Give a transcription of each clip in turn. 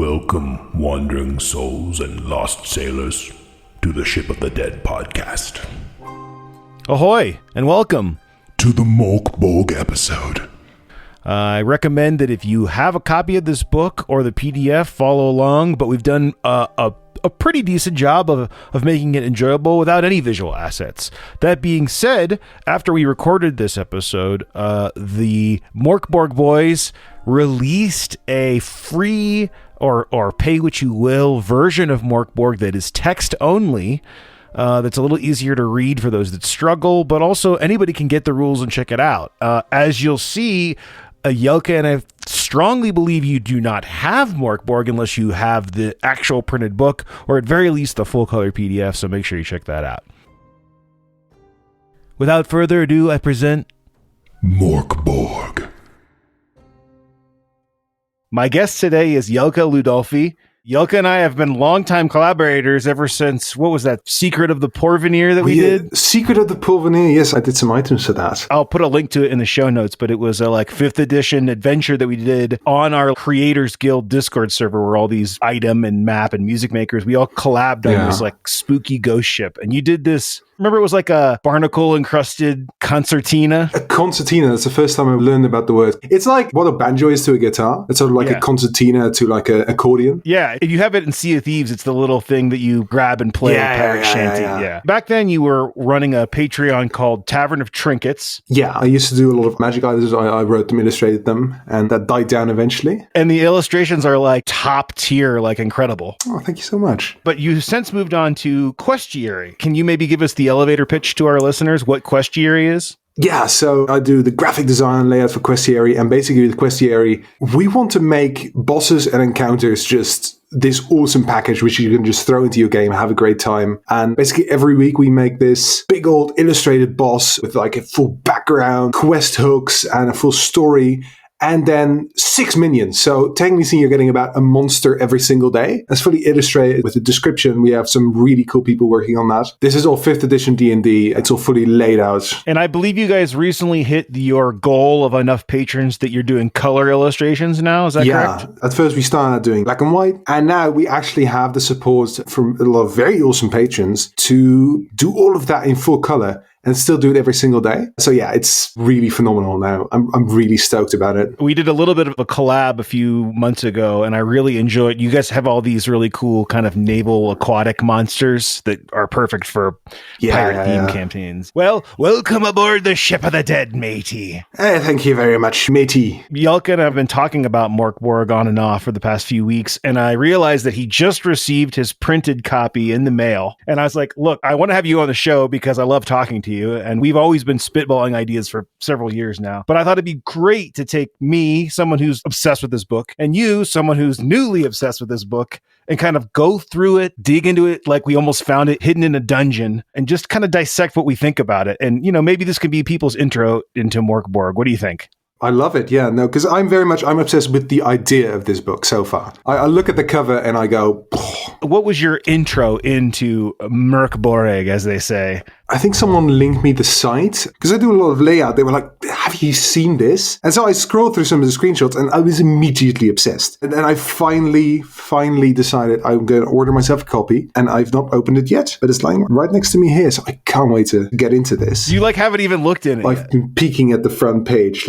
Welcome, wandering souls and lost sailors, to the Ship of the Dead podcast. Ahoy, and welcome to the Mörk Borg episode. I recommend that if you have a copy of this book or the PDF, follow along, but we've done a pretty decent job of making it enjoyable without any visual assets. That being said, after we recorded this episode, the Mörk Borg boys released a free or pay what you will version of Mörk Borg that is text only. That's a little easier to read for those that struggle, but also anybody can get the rules and check it out. As you'll see, Jelke and I strongly believe you do not have Mörk Borg unless you have the actual printed book, or at very least the full color PDF, so make sure you check that out. Without further ado, I present Mörk Borg. My guest today is Jelke Ludolfi. Jelke and I have been longtime collaborators ever since, what was that, Secret of the Porvenir that we did? Secret of the Porvenir, yes, I did some items for that. I'll put a link to it in the show notes, but it was a 5th edition adventure that we did on our Creators Guild Discord server where all these item and map and music makers, we all collabed on this spooky ghost ship. And you did this, remember it was like a barnacle encrusted concertina? A concertina, that's the first time I learned about the word. It's like what a banjo is to a guitar. It's sort of like a concertina to like an accordion. Yeah, if you have it in Sea of Thieves, it's the little thing that you grab and play a pirate shanty. Yeah. Back then you were running a Patreon called Tavern of Trinkets. Yeah, I used to do a lot of magic items. I wrote them, illustrated them, and that died down eventually. And the illustrations are like top tier, like incredible. Oh, thank you so much. But you've since moved on to Questiary. Can you maybe give us the elevator pitch to our listeners what Questiary is? Yeah, so I do the graphic design and layout for Questiary, and basically with Questiary, we want to make bosses and encounters just this awesome package which you can just throw into your game, have a great time. And basically every week we make this big old illustrated boss with like a full background, quest hooks, and a full story. And then 6 minions. So technically you're getting about a monster every single day. That's fully illustrated with the description. We have some really cool people working on that. This is all 5th edition D&D. It's all fully laid out. And I believe you guys recently hit your goal of enough patrons that you're doing color illustrations now. Is that correct? Yeah. At first we started doing black and white. And now we actually have the support from a lot of very awesome patrons to do all of that in full color and still do it every single day. So yeah, it's really phenomenal now. I'm really stoked about it. We did a little bit of a collab a few months ago, and I really enjoyed. You guys have all these really cool kind of naval aquatic monsters that are perfect for pirate theme campaigns. Well, welcome aboard the Ship of the Dead, matey. Hey, thank you very much, matey. Jelke and I have been talking about Mörk Borg on and off for the past few weeks, and I realized that he just received his printed copy in the mail. And I was like, look, I want to have you on the show because I love talking to you, and we've always been spitballing ideas for several years now. But I thought it'd be great to take me, someone who's obsessed with this book, and you, someone who's newly obsessed with this book, and kind of go through it, dig into it like we almost found it hidden in a dungeon, and just kind of dissect what we think about it. And, maybe this could be people's intro into Mörk Borg. What do you think? I love it. Yeah, no, because I'm obsessed with the idea of this book so far. I look at the cover and I go, what was your intro into Mörk Borg, as they say? I think someone linked me the site because I do a lot of layout. They were like, have you seen this? And so I scrolled through some of the screenshots and I was immediately obsessed. And then I finally decided I'm going to order myself a copy, and I've not opened it yet, but it's lying right next to me here. So I can't wait to get into this. You haven't even looked in it I've been peeking at the front page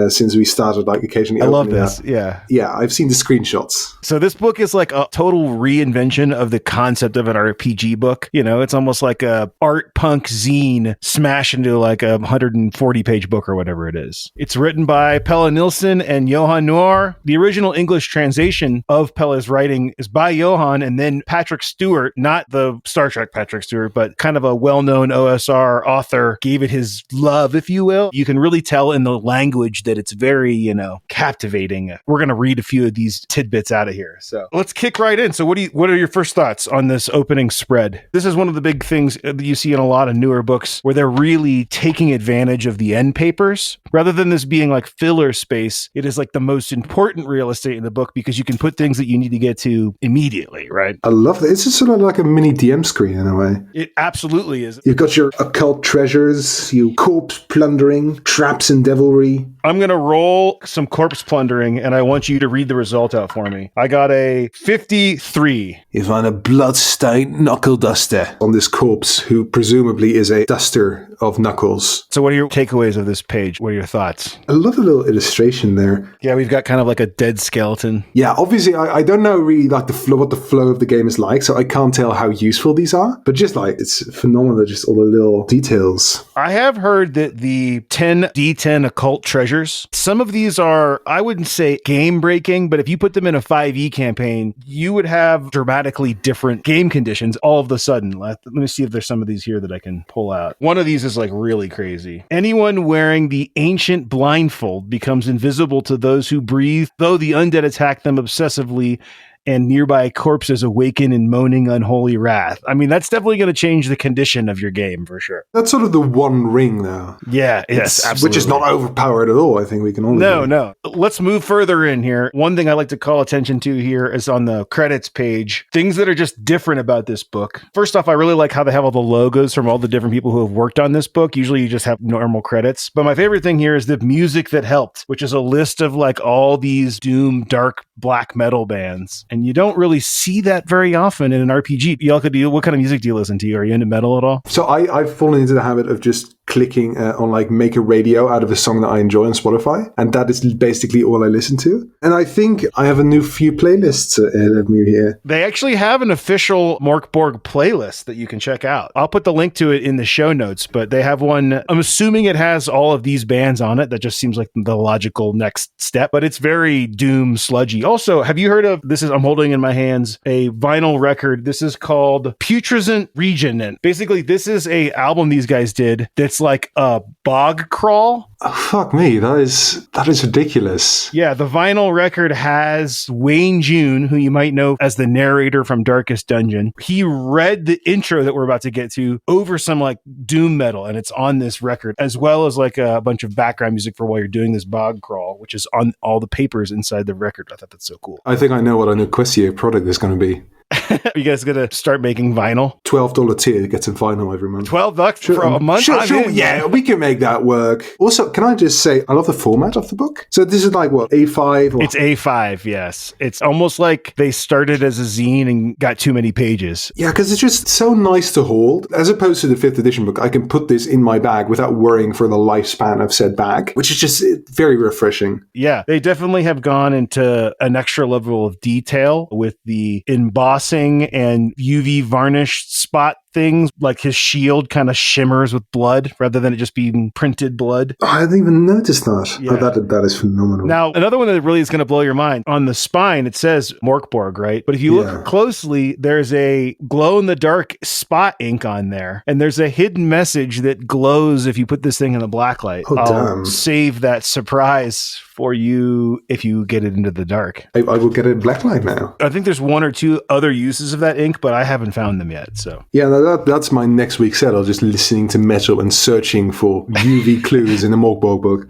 since we started occasionally. I love this. Up. Yeah. Yeah. I've seen the screenshots. So this book is like a total reinvention of the concept of an RPG book. It's almost like a art punk zine smashed into like a 140 page book or whatever it is. It's written by Pelle Nilsson and Johan Noir. The original English translation of Pelle's writing is by Johan, and then Patrick Stewart, not the Star Trek Patrick Stewart, but kind of a well-known OSR author, gave it his love, if you will. You can really tell in the language that it's very, captivating. We're going to read a few of these tidbits out of here. So let's kick right in. So what are your first thoughts on this opening spread? This is one of the big things that you see in a lot of newer books where they're really taking advantage of the end papers. Rather than this being like filler space, it is like the most important real estate in the book because you can put things that you need to get get to immediately, right? I love that. It's just sort of like a mini DM screen in a way. It absolutely is. You've got your occult treasures, you corpse plundering, traps and devilry. I'm going to roll some corpse plundering, and I want you to read the result out for me. I got a 53. You find a blood-stained knuckle duster on this corpse, who presumably is a duster of knuckles. So what are your takeaways of this page? What are your thoughts? I love the little illustration there. Yeah, we've got kind of like a dead skeleton. Yeah, obviously, I don't know really like what the flow of the game is like, so I can't tell how useful these are. But just like, it's phenomenal, just all the little details. I have heard that the 10 D10 occult treasures, some of these are, I wouldn't say game breaking, but if you put them in a 5e campaign, you would have dramatically different game conditions all of a sudden. Let me see if there's some of these here that I can pull out. One of these is like really crazy. Anyone wearing the ancient blindfold becomes invisible to those who breathe, though the undead attack them obsessively, and nearby corpses awaken in moaning unholy wrath. I mean, that's definitely going to change the condition of your game for sure. That's sort of the one ring, though. Yeah, yes, absolutely. Which is not overpowered at all, I think we can all agree. No. Let's move further in here. One thing I like to call attention to here is on the credits page, things that are just different about this book. First off, I really like how they have all the logos from all the different people who have worked on this book. Usually you just have normal credits. But my favorite thing here is the music that helped, which is a list of like all these doom, dark, black metal bands. And you don't really see that very often in an RPG. Jelke, what kind of music do you listen to? Are you into metal at all? So I've fallen into the habit of just clicking on like make a radio out of a song that I enjoy on Spotify. And that is basically all I listen to. And I think I have a new few playlists of me here. They actually have an official Mörk Borg playlist that you can check out. I'll put the link to it in the show notes, but they have one. I'm assuming it has all of these bands on it. That just seems like the logical next step, but it's very doom sludgy. Also, have you heard of this? I'm holding in my hands a vinyl record. This is called Putrescent Region. Basically, this is a album these guys did that's like a bog crawl. Oh, fuck me. That is ridiculous. Yeah, the vinyl record has Wayne June, who you might know as the narrator from Darkest Dungeon. He read the intro that we're about to get to over some like doom metal, and it's on this record, as well as like a bunch of background music for while you're doing this bog crawl, which is on all the papers inside the record. I thought that's so cool. I think I know what a new Questia product is going to be. Are you guys going to start making vinyl? $12 tier gets a vinyl every month. $12 for a month? Sure, yeah, we can make that work. Also, can I just say, I love the format of the book. So this is like, what, A5? It's A5, yes. It's almost like they started as a zine and got too many pages. Yeah, because it's just so nice to hold. As opposed to the 5th edition book, I can put this in my bag without worrying for the lifespan of said bag, which is just very refreshing. Yeah, they definitely have gone into an extra level of detail with the embossing and UV varnished spot things, like his shield kind of shimmers with blood rather than it just being printed blood. Oh, I didn't even notice that. Yeah. Oh, that is phenomenal. Now, another one that really is going to blow your mind, on the spine, it says Mörk Borg, right? But if you look closely, there's a glow-in-the-dark spot ink on there, and there's a hidden message that glows if you put this thing in the blacklight. Oh, I'll damn. save that surprise for you if you get it into the dark. I will get it in blacklight now. I think there's one or two other uses of that ink, but I haven't found them yet, so. Yeah, that's my next week's set. I'll just listening to metal and searching for UV clues in the Mörk Borg book.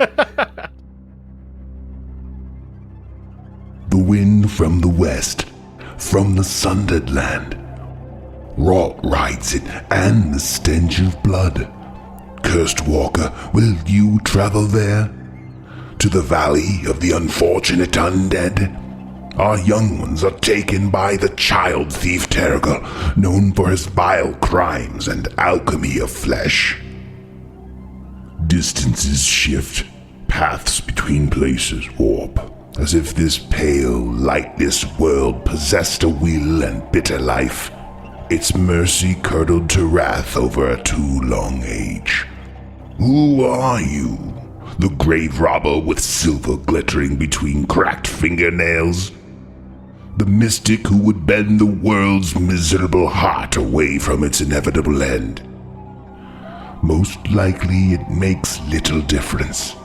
The wind from the west, from the sundered land. Rot rides it, and the stench of blood. Cursed walker, will you travel there? To the valley of the unfortunate undead? Our young ones are taken by the child thief Tergal, known for his vile crimes and alchemy of flesh. Distances shift, paths between places warp, as if this pale, lightless world possessed a will and bitter life, its mercy curdled to wrath over a too long age. Who are you? The grave robber with silver glittering between cracked fingernails? The mystic who would bend the world's miserable heart away from its inevitable end? Most likely it makes little difference.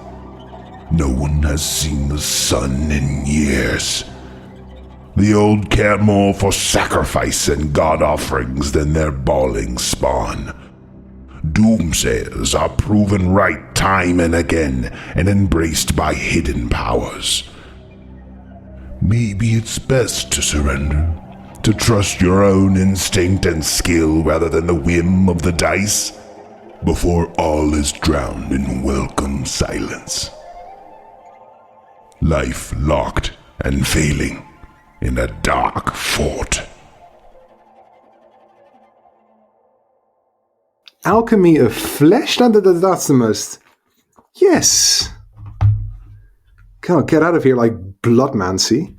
No one has seen the sun in years. The old care more for sacrifice and god offerings than their bawling spawn. Doomsayers are proven right time and again and embraced by hidden powers. maybe it's best to surrender. To trust your own instinct and skill rather than the whim of the dice, before all is drowned in welcome silence. Life locked and failing in a dark fort. Alchemy of flesh? That's the most... Yes. God, get out of here like bloodmancy.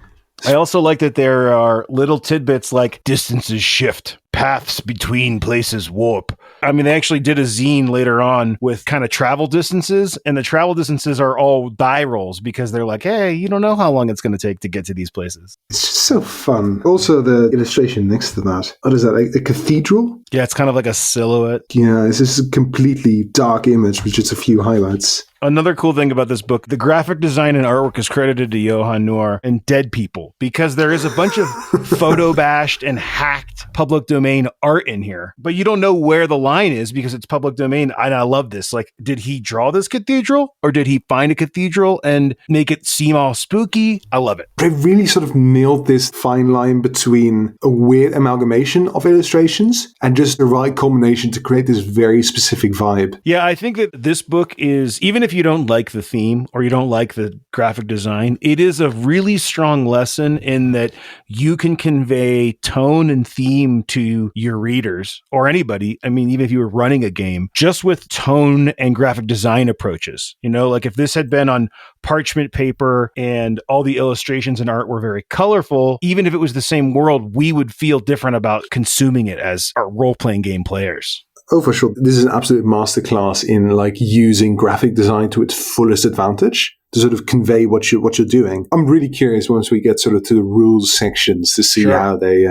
I also like that there are little tidbits like distances shift, paths between places warp. I mean, they actually did a zine later on with kind of travel distances, and the travel distances are all die rolls because they're like, hey, you don't know how long it's going to take to get to these places. It's just so fun. Also, the illustration next to that. What is that, a cathedral? Yeah, it's kind of like a silhouette. Yeah, it's just a completely dark image with just a few highlights. Another cool thing about this book, the graphic design and artwork is credited to Johan Noor and Dead People because there is a bunch of photo bashed and hacked public domain art in here, but you don't know where the line is because it's public domain. And I love this. Like, did he draw this cathedral or did he find a cathedral and make it seem all spooky? I love it. They really sort of nailed this fine line between a weird amalgamation of illustrations and just the right combination to create this very specific vibe. Yeah, I think that this book is, even if you don't like the theme or you don't like the graphic design, it is a really strong lesson in that you can convey tone and theme to your readers or anybody. I mean, even if you were running a game, just with tone and graphic design approaches. You know, like if this had been on parchment paper and all the illustrations and art were very colorful, even if it was the same world, we would feel different about consuming it as our role-playing game players. Oh, for sure. This is an absolute masterclass in like using graphic design to its fullest advantage to sort of convey what you're doing. I'm really curious once we get sort of to the rules sections to see how they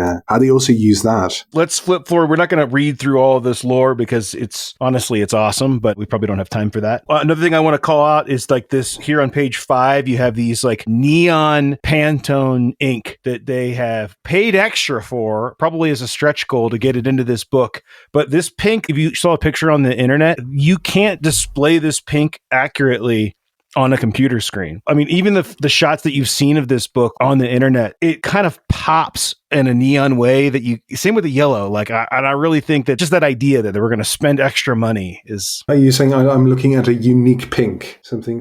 also use that. Let's flip forward. We're not going to read through all of this lore because it's awesome, but we probably don't have time for that. Another thing I want to call out is like this here on page 5, you have these like neon Pantone ink that they have paid extra for, probably as a stretch goal to get it into this book. But this pink, if you saw a picture on the internet, you can't display this pink accurately on a computer screen. I mean, even the shots that you've seen of this book on the internet, it kind of pops in a neon way that same with the yellow. Like, I really think that just that idea that we're going to spend extra money is... Are you saying I'm looking at a unique pink? Something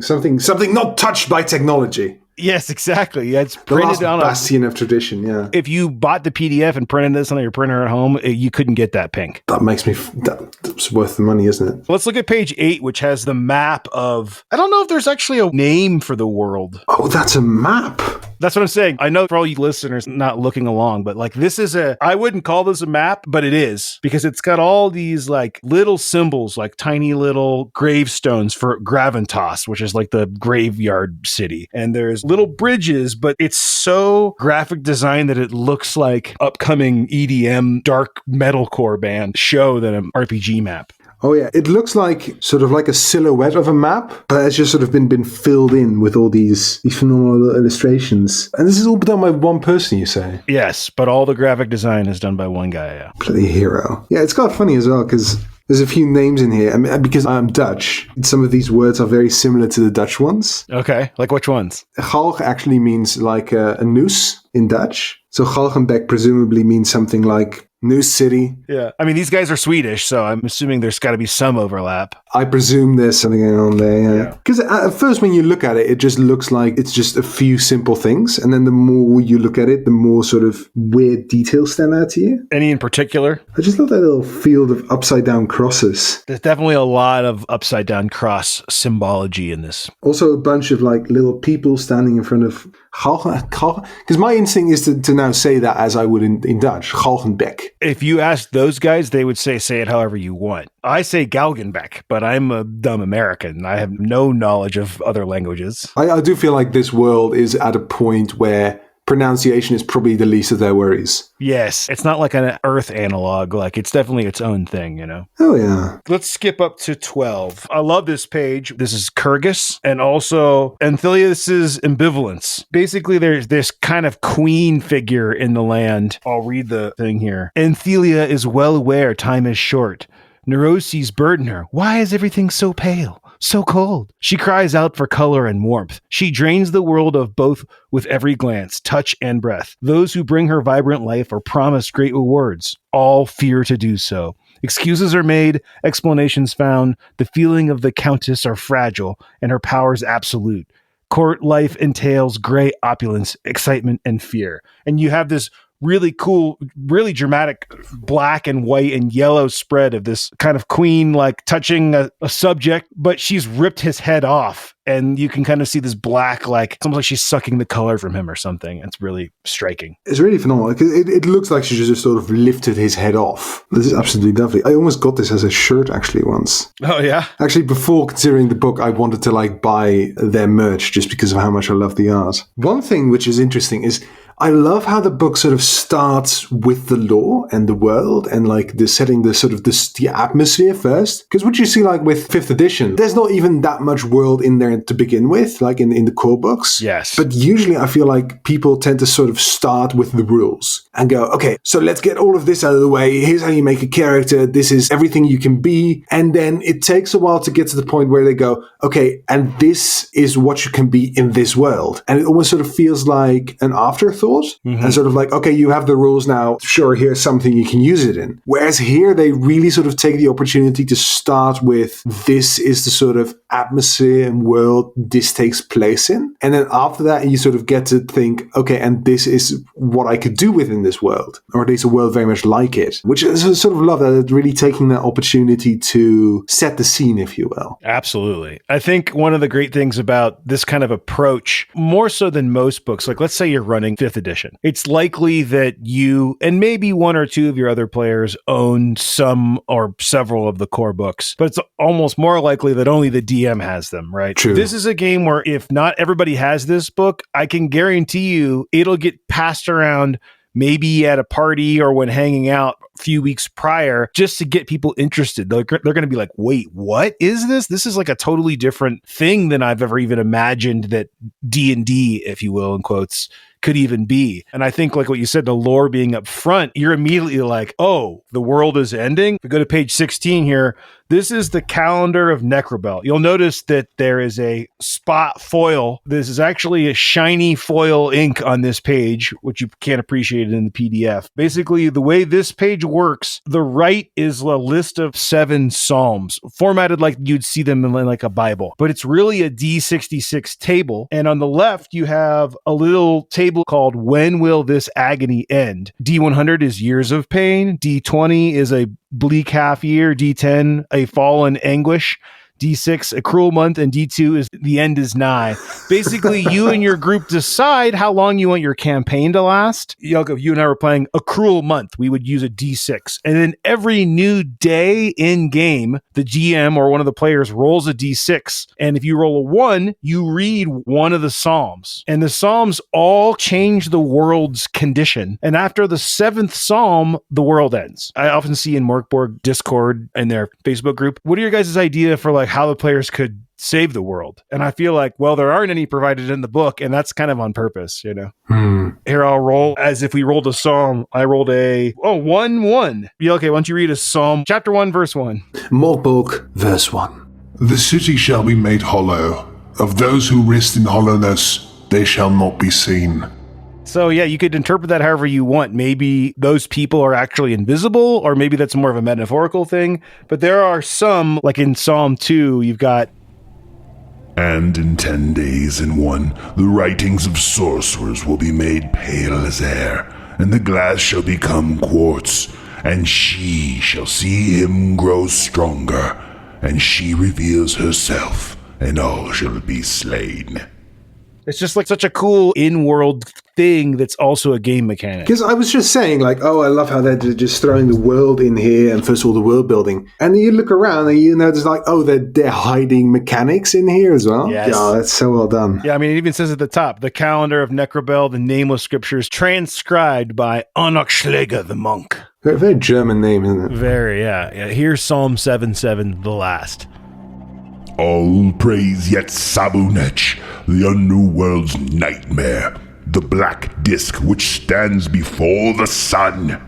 not touched by technology. Yes, exactly. Yeah, it's the printed on bastion of tradition. Yeah. If you bought the PDF and printed this on your printer at home, you couldn't get that pink. That makes me. That's worth the money, isn't it? Let's look at page 8, which has the map of. I don't know if there's actually a name for the world. Oh, that's a map. That's what I'm saying. I know for all you listeners not looking along, but like this is I wouldn't call this a map, but it is because it's got all these like little symbols, like tiny little gravestones for Gravitas, which is like the graveyard city. And there's little bridges, but it's so graphic design that it looks like upcoming EDM dark metalcore band show than an RPG map. Oh yeah, it looks like sort of like a silhouette of a map, but it's just sort of been filled in with all these phenomenal illustrations. And this is all done by one person, you say? Yes, but all the graphic design is done by one guy, yeah. Bloody hero. Yeah, it's quite funny as well, because there's a few names in here. I mean, because I'm Dutch, some of these words are very similar to the Dutch ones. Okay, like which ones? Galg actually means like a noose in Dutch. So Galgenbeck presumably means something like News City. Yeah. I mean, these guys are Swedish, so I'm assuming there's got to be some overlap. I presume there's something going on there, yeah. Because at first when you look at it, it just looks like it's just a few simple things. And then the more you look at it, the more sort of weird details stand out to you. Any in particular? I just love that little field of upside down crosses. There's definitely a lot of upside down cross symbology in this. Also a bunch of like little people standing in front of because my instinct is to now say that as I would in Dutch, Galgenbeck. If you ask those guys, they would say it however you want. I say Galgenbeck, but I'm a dumb American. I have no knowledge of other languages. I do feel like this world is at a point where pronunciation is probably the least of their worries. Yes, it's not like an Earth analog. Like, it's definitely its own thing, you know? Oh, yeah. Let's skip up to 12. I love this page. This is Kyrgyz and also Anthelius's ambivalence. Basically, there's this kind of queen figure in the land. I'll read the thing here. Anthelia is well aware time is short. Neuroses burden her. Why is everything so pale? so cold. She cries out for color and warmth. She drains the world of both with every glance, touch, and breath. Those who bring her vibrant life are promised great rewards. All fear to do so. Excuses are made, explanations found. The feeling of the Countess are fragile, and her powers absolute. Court life entails gray opulence, excitement, and fear. And you have this really cool, really dramatic black and white and yellow spread of this kind of queen like touching a subject, but she's ripped his head off. And you can kind of see this black, like it's almost like she's sucking the color from him or something. It's really striking. It's really phenomenal. It looks like she just sort of lifted his head off. This is absolutely lovely. I almost got this as a shirt actually once. Oh, yeah? Actually, before considering the book, I wanted to like buy their merch just because of how much I love the art. One thing which is interesting is I love how the book sort of starts with the lore and the world and like the setting, the atmosphere first. Because what you see like with 5th edition, there's not even that much world in there to begin with, like in the core books. Yes. But usually I feel like people tend to sort of start with the rules and go, okay, so let's get all of this out of the way. Here's how you make a character. This is everything you can be. And then it takes a while to get to the point where they go, okay, and this is what you can be in this world. And it almost sort of feels like an afterthought. And sort of like, okay, you have the rules now. Sure, here's something you can use it in. Whereas here, they really sort of take the opportunity to start with, this is the sort of atmosphere and world this takes place in. And then after that, you sort of get to think, okay, and this is what I could do within this world. Or at least a world very much like it. Which is I sort of love that, it's really taking that opportunity to set the scene, if you will. Absolutely. I think one of the great things about this kind of approach, more so than most books, like let's say you're running 5th edition. It's likely that you and maybe one or two of your other players own some or several of the core books, but it's almost more likely that only the DM has them, right? True. This is a game where if not everybody has this book, I can guarantee you it'll get passed around maybe at a party or when hanging out a few weeks prior just to get people interested. They're going to be like, wait, what is this? This is like a totally different thing than I've ever even imagined that D&D, if you will, in quotes, could even be. And I think like what you said, the lore being up front, you're immediately like, oh, the world is ending. If we go to page 16 here, this is the calendar of Necrobell. You'll notice that there is a spot foil. This is actually a shiny foil ink on this page, which you can't appreciate it in the PDF. Basically, the way this page works, the right is a list of 7 psalms, formatted like you'd see them in like a Bible. But it's really a D66 table. And on the left, you have a little table called When Will This Agony End? D100 is Years of Pain. D20 is a bleak half year. D10, a fall in anguish. D6, a cruel month, and D2 is the end is nigh. Basically, you and your group decide how long you want your campaign to last. Jelke, you and I were playing a cruel month. We would use a D6. And then every new day in game, the GM or one of the players rolls a D6. And if you roll a 1, you read one of the Psalms. And the Psalms all change the world's condition. And after the 7th Psalm, the world ends. I often see in Mörk Borg Discord and their Facebook group, what are your guys' idea for like how the players could save the world? And I feel like, well, there aren't any provided in the book, and that's kind of on purpose, you know. Here, I'll roll as if we rolled a psalm. I rolled a 1-1. Jelke, why don't you read a psalm, chapter 1, verse 1. Mörk Borg, verse 1. The city shall be made hollow. Of those who rest in hollowness, they shall not be seen. So yeah, you could interpret that however you want. Maybe those people are actually invisible, or maybe that's more of a metaphorical thing. But there are some, like in Psalm 2, you've got, And in 10 days and 1, the writings of sorcerers will be made pale as air, and the glass shall become quartz, and she shall see him grow stronger, and she reveals herself, and all shall be slain. it's just like such a cool in-world thing that's also a game mechanic. Because I was just saying, like, oh, I love how they're just throwing the world in here, and first of all, the world building. And then you look around and you notice, like, oh, they're hiding mechanics in here as well. Yes. Yeah, that's so well done. Yeah, I mean, it even says at the top, the calendar of Necrobell, the nameless scriptures, transcribed by Onokschläger the monk. Very German name, isn't it? Very, yeah. Here's Psalm 7:7, the last. All praise yet Sabunech, the underworld's nightmare, the black disk which stands before the sun.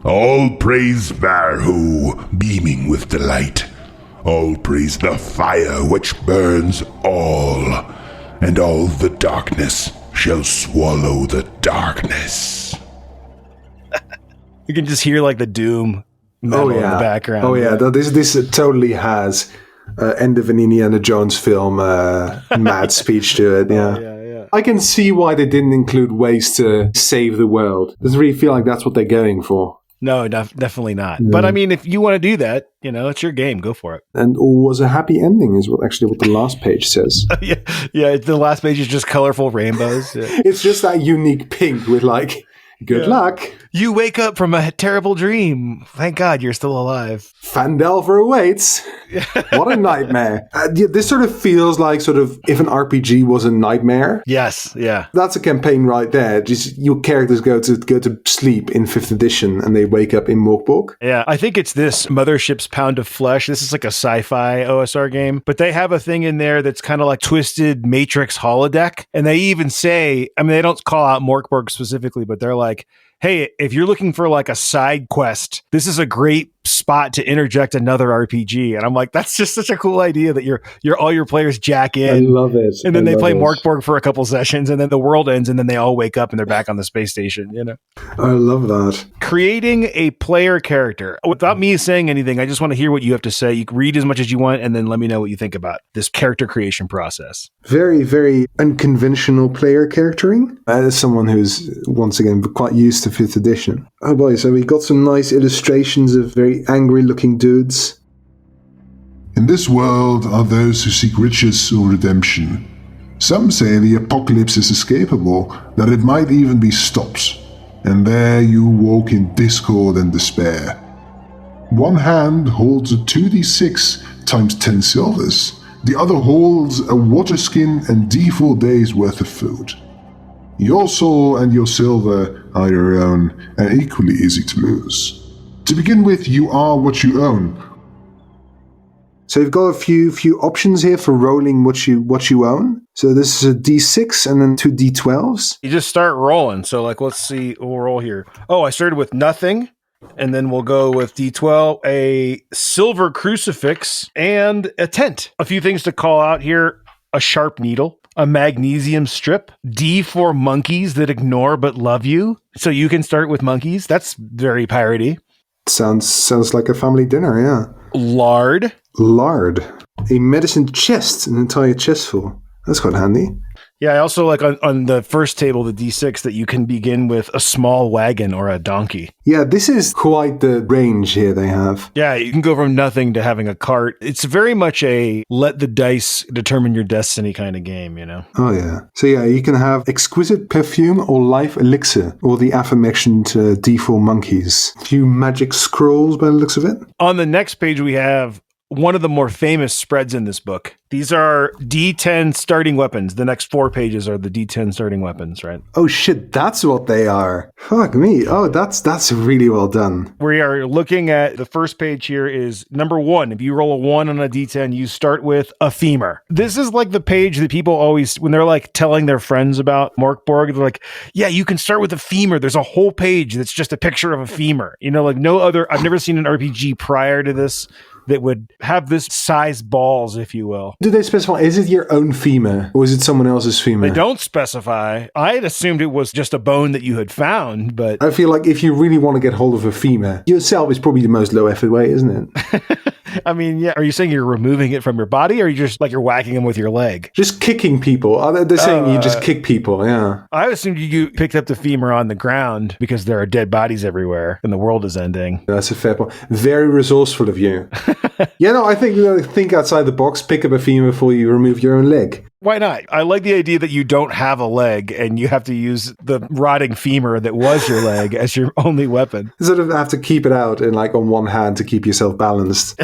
All praise Varhu, beaming with delight. All praise the fire which burns all, and all the darkness shall swallow the darkness. You can just hear like the doom metal in the background. Oh yeah, this totally has end of an Indiana Jones film mad speech to it. Yeah. Yeah. I can see why they didn't include ways to save the world. Doesn't really feel like that's what they're going for. No, definitely not. But I mean, if you want to do that, it's your game. Go for it. And all was a happy ending is what the last page says. yeah. The last page is just colorful rainbows. Yeah. It's just that unique pink with like, good luck. You wake up from a terrible dream. Thank God you're still alive. Phandelver awaits. What a nightmare. This sort of feels like if an RPG was a nightmare. Yes, yeah. That's a campaign right there. Just your characters go to sleep in 5th edition and they wake up in Mörk Borg. Yeah, I think it's this Mothership's Pound of Flesh. This is like a sci-fi OSR game, but they have a thing in there that's kind of like Twisted Matrix holodeck. And they even say, they don't call out Mörk Borg specifically, but they're like, hey, if you're looking for like a side quest, this is a great spot to interject another RPG. And I'm like, that's just such a cool idea that all your players jack in. I love it. And then they play Mörk Borg for a couple sessions and then the world ends and then they all wake up and they're back on the space station, I love that. Creating a player character. Without me saying anything, I just want to hear what you have to say. You can read as much as you want and then let me know what you think about this character creation process. Very, very unconventional player charactering. As someone who's, once again, quite used to 5th edition. Oh boy, so we got some nice illustrations of very angry-looking dudes. In this world are those who seek riches or redemption. Some say the apocalypse is escapable, that it might even be stopped. And there you walk in discord and despair. One hand holds a 2d6 times 10 silvers. The other holds a water skin and D4 days worth of food. Your soul and your silver are your own, and equally easy to lose. To begin with, you are what you own. So you've got a few options here for rolling what you own. So this is a D6 and then 2 D12s. You just start rolling. So let's see, we'll roll here. Oh, I started with nothing. And then we'll go with D12, a silver crucifix, and a tent. A few things to call out here. A sharp needle, a magnesium strip, D for monkeys that ignore but love you. So you can start with monkeys. That's very piratey. Sounds like a family dinner, yeah. Lard. A medicine chest, an entire chest full. That's quite handy. Yeah, I also like on the first table, the D6, that you can begin with a small wagon or a donkey. Yeah, this is quite the range here they have. Yeah, you can go from nothing to having a cart. It's very much a let the dice determine your destiny kind of game, Oh, yeah. So, yeah, you can have exquisite perfume or life elixir, or the aforementioned D4 monkeys. A few magic scrolls by the looks of it. On the next page, we have one of the more famous spreads in this book. These are D10 starting weapons. The next 4 pages are the D10 starting weapons, right? Oh shit, that's what they are. Fuck me. Oh, that's really well done. We are looking at the first page here is number 1. If you roll a 1 on a D10, you start with a femur. This is like the page that people always, when they're like telling their friends about Mörk Borg, they're like, yeah, you can start with a femur. There's a whole page that's just a picture of a femur. Like no other, I've never seen an RPG prior to this that would have this size balls, if you will. Do they specify, is it your own femur or is it someone else's femur? They don't specify. I had assumed it was just a bone that you had found, but... I feel like if you really want to get hold of a femur, yourself is probably the most low effort way, isn't it? I mean, yeah. Are you saying you're removing it from your body or are you just like you're whacking them with your leg? Just kicking people. They're saying you just kick people, yeah. I assumed you picked up the femur on the ground because there are dead bodies everywhere and the world is ending. That's a fair point. Very resourceful of you. Yeah, no, I think outside the box, pick up a femur before you remove your own leg. Why not? I like the idea that you don't have a leg and you have to use the rotting femur that was your leg as your only weapon. You sort of have to keep it out in on one hand to keep yourself balanced.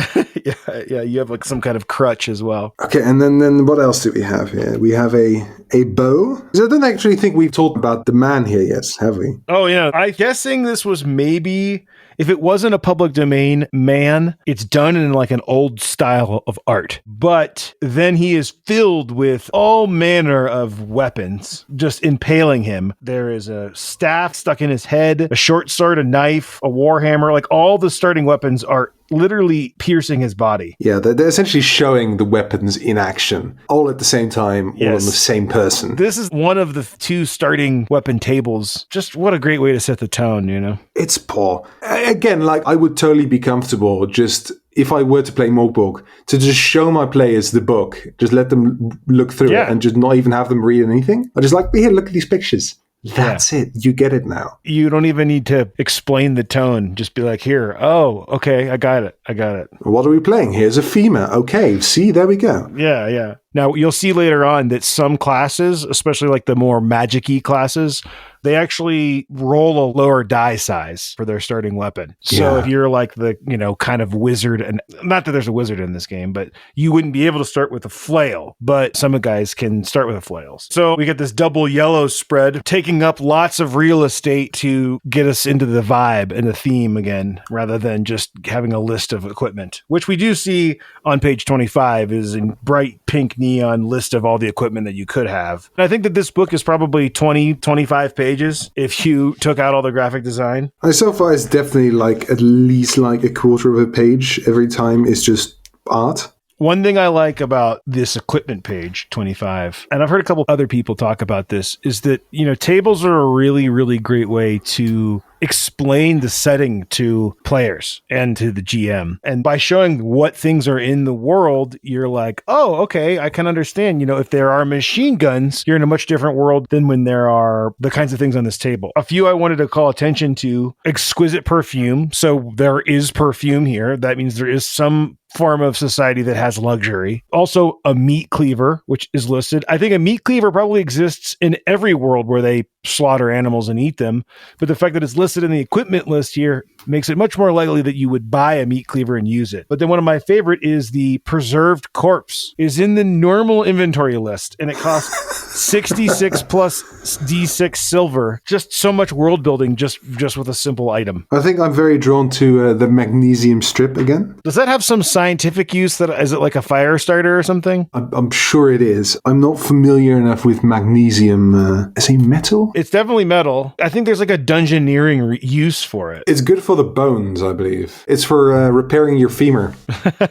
Yeah, you have some kind of crutch as well. Okay, and then what else do we have here? We have a bow. I don't actually think we've talked about the man here yet, have we? Oh, yeah. I'm guessing this was maybe... If it wasn't a public domain man, it's done in an old style of art. But then he is filled with all manner of weapons, just impaling him. There is a staff stuck in his head, a short sword, a knife, a warhammer. All the starting weapons are literally piercing his body. Yeah, they're essentially showing the weapons in action, all at the same time, all on the same person. This is one of the 2 starting weapon tables. Just what a great way to set the tone, It's poor. Again, like, I would totally be comfortable just, if I were to play Mörk Borg, to just show my players the book, just let them look through it and just not even have them read anything. I just like, here, look at these pictures. That's it. You get it now. You don't even need to explain the tone. Just be like, here. Oh, okay. I got it. What are we playing? Here's a femur. Okay. See, there we go. Yeah. Now, you'll see later on that some classes, especially like the more magic-y classes, they actually roll a lower die size for their starting weapon. So if you're like the, kind of wizard, and not that there's a wizard in this game, but you wouldn't be able to start with a flail, but some guys can start with a flail. So we get this double yellow spread, taking up lots of real estate to get us into the vibe and the theme again, rather than just having a list of equipment, which we do see on page 25 is in bright pink neon list of all the equipment that you could have. And I think that this book is probably 20, 25 pages if you took out all the graphic design. So far, it's definitely like at least like a quarter of a page every time. It's just art. One thing I like about this equipment page 25, and I've heard a couple other people talk about this, is that, tables are a really, really great way to explain the setting to players and to the GM. And by showing what things are in the world, you're like, oh, okay, I can understand. If there are machine guns, you're in a much different world than when there are the kinds of things on this table. A few I wanted to call attention to: exquisite perfume. So there is perfume here. That means there is some form of society that has luxury. Also, a meat cleaver, which is listed. I think a meat cleaver probably exists in every world where they slaughter animals and eat them. But the fact that it's listed in the equipment list here makes it much more likely that you would buy a meat cleaver and use it. But then one of my favorite is the preserved corpse is in the normal inventory list, and it costs 66 plus D6 silver. Just so much world building just with a simple item. I think I'm very drawn to the magnesium strip again. Does that have some scientific use? Is it like a fire starter or something? I'm sure it is. I'm not familiar enough with magnesium. Is it metal? It's definitely metal. I think there's like a dungeoneering use for it. It's good for the bones, I believe. It's for repairing your femur.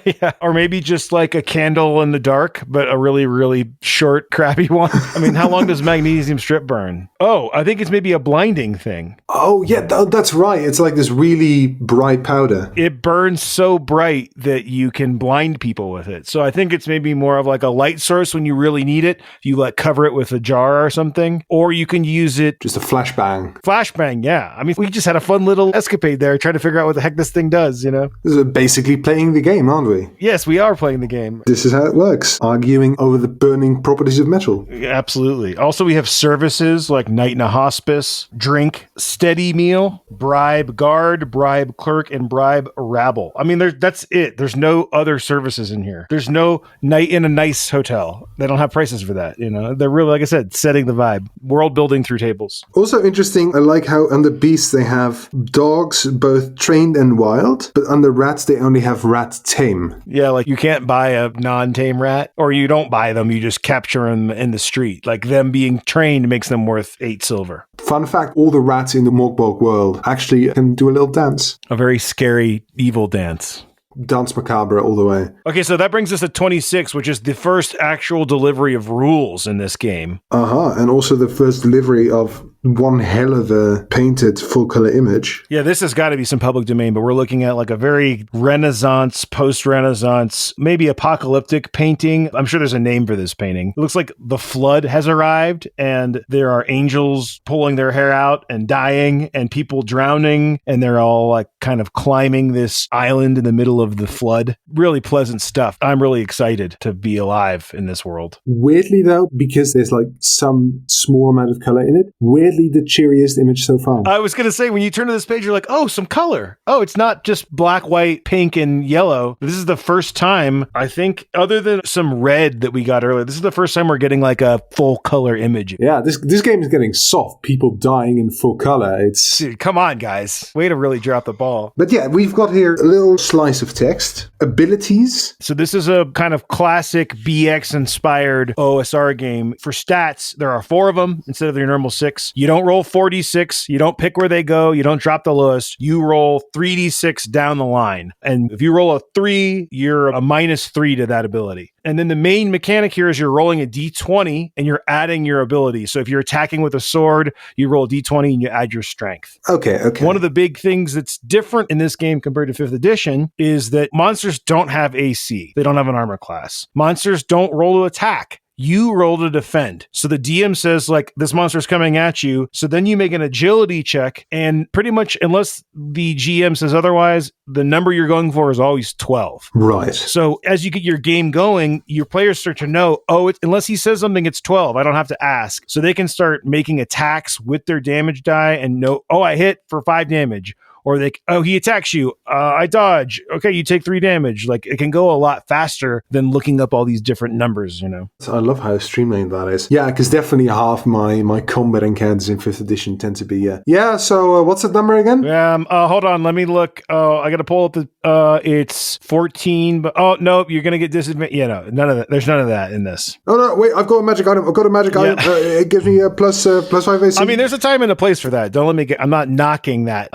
Yeah. Or maybe just like a candle in the dark, but a really, really short, crappy one. I mean, how long does magnesium strip burn? Oh, I think it's maybe a blinding thing. Oh, yeah, that's right. It's like this really bright powder. It burns so bright that you can blind people with it. So I think it's maybe more of like a light source when you really need it. You cover it with a jar or something, or you can use it. Just a flashbang. Flashbang, yeah. I mean, we just had a fun little escapade there trying to figure out what the heck this thing does, This is basically playing the game, aren't we? Yes, we are playing the game. This is how it works. Arguing over the burning properties of metal. Absolutely. Also, we have services like night in a hospice, drink, steady meal, bribe guard, bribe clerk, and bribe rabble. I mean, that's it. There's no other services in here. There's no night in a nice hotel. They don't have prices for that, They're really, like I said, setting the vibe. World building through tables. Also interesting, I like how under beasts they have dogs, both trained and wild, but under rats they only have rat tame. Yeah, like you can't buy a non-tame rat, or you don't buy them, you just capture them in the street. Like them being trained makes them worth 8 silver. Fun fact, all the rats in the Mörk Borg world actually can do a little dance. A very scary, evil dance. Dance macabre all the way. Okay, so that brings us to 26, which is the first actual delivery of rules in this game. And also the first delivery of one hell of a painted full-color image. Yeah, this has got to be some public domain, but we're looking at like a very Renaissance, post-Renaissance, maybe apocalyptic painting. I'm sure there's a name for this painting. It looks like the flood has arrived, and there are angels pulling their hair out and dying, and people drowning, and they're all like kind of climbing this island in the middle of the flood. Really pleasant stuff. I'm really excited to be alive in this world. Weirdly, though, because there's like some small amount of color in it, weirdly the cheeriest image so far. I was going to say, when you turn to this page, you're like, oh, some color. Oh, it's not just black, white, pink, and yellow. This is the first time, I think, other than some red that we got earlier, this is the first time we're getting like a full color image. Yeah, this game is getting soft. People dying in full color. Dude, come on, guys. Way to really drop the ball. But yeah, we've got here a little slice of text. Abilities. So this is a kind of classic BX-inspired OSR game. For stats, there are 4 of them instead of your normal 6. You don't roll 4d6. You don't pick where they go. You don't drop the lowest. You roll 3d6 down the line. And if you roll a 3, you're a -3 to that ability. And then the main mechanic here is you're rolling a d20 and you're adding your ability. So if you're attacking with a sword, you roll a d20 and you add your strength. Okay. One of the big things that's different in this game compared to 5th edition is that monsters don't have AC. They don't have an armor class. Monsters don't roll to attack. You roll to defend. So the DM says, like, this monster's coming at you. So then you make an agility check. And pretty much, unless the GM says otherwise, the number you're going for is always 12. Right. So as you get your game going, your players start to know, unless he says something, it's 12. I don't have to ask. So they can start making attacks with their damage die and know, I hit for 5 damage. Or he attacks you. I dodge. Okay, you take 3 damage. Like, it can go a lot faster than looking up all these different numbers, you know? So I love how streamlined that is. Yeah, because definitely half my combat encounters in 5th edition tend to be, so what's that number again? Hold on, let me look. I got to pull up it's 14, but, nope, you're going to get disadvantage. Yeah, no, none of that. There's none of that in this. Oh, no, wait, I've got a magic item. It gives me a plus 5 AC. I mean, there's a time and a place for that. Don't let me I'm not knocking that.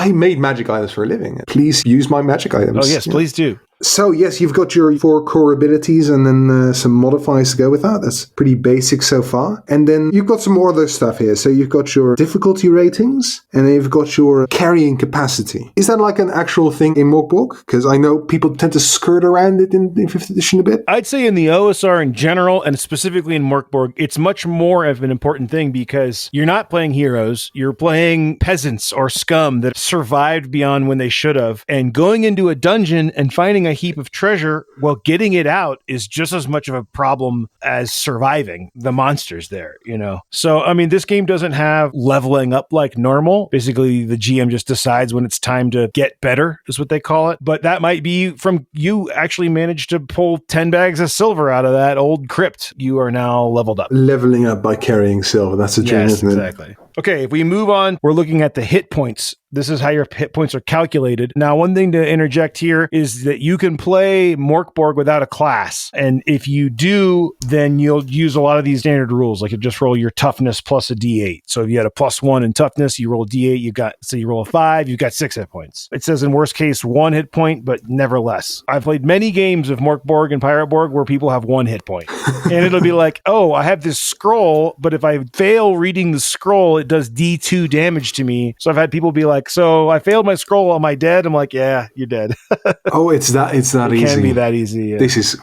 I made magic items for a living. Please use my magic items. Oh, yes, please do. So, yes, you've got your 4 core abilities and then some modifiers to go with that. That's pretty basic so far. And then you've got some more other stuff here. So you've got your difficulty ratings and then you've got your carrying capacity. Is that like an actual thing in Mörk Borg? Because I know people tend to skirt around it in 5th edition a bit. I'd say in the OSR in general, and specifically in Mörk Borg, it's much more of an important thing because you're not playing heroes. You're playing peasants or scum that survived beyond when they should have. And going into a dungeon and finding a heap of treasure, getting it out is just as much of a problem as surviving the monsters there, you know? So, I mean, this game doesn't have leveling up like normal. Basically, the GM just decides when it's time to get better, is what they call it. But that might be from you actually managed to pull 10 bags of silver out of that old crypt. You are now leveled up. Leveling up by carrying silver. That's a dream, isn't it? Exactly. Okay, if we move on, we're looking at the hit points. This is how your hit points are calculated. Now, one thing to interject here is that you can play Mörk Borg without a class. And if you do, then you'll use a lot of these standard rules. Like you just roll your toughness plus a D8. So if you had a +1 in toughness, you roll a D8, you roll a 5, you've got 6 hit points. It says in worst case 1 hit point, but never less. I've played many games of Mörk Borg and Pirate Borg where people have 1 hit point. And it'll be like, I have this scroll, but if I fail reading the scroll, it does D2 damage to me. So I've had people be like, so I failed my scroll. Am I dead? I'm like, yeah, you're dead. It's that easy. It can be that easy. Yeah. This is,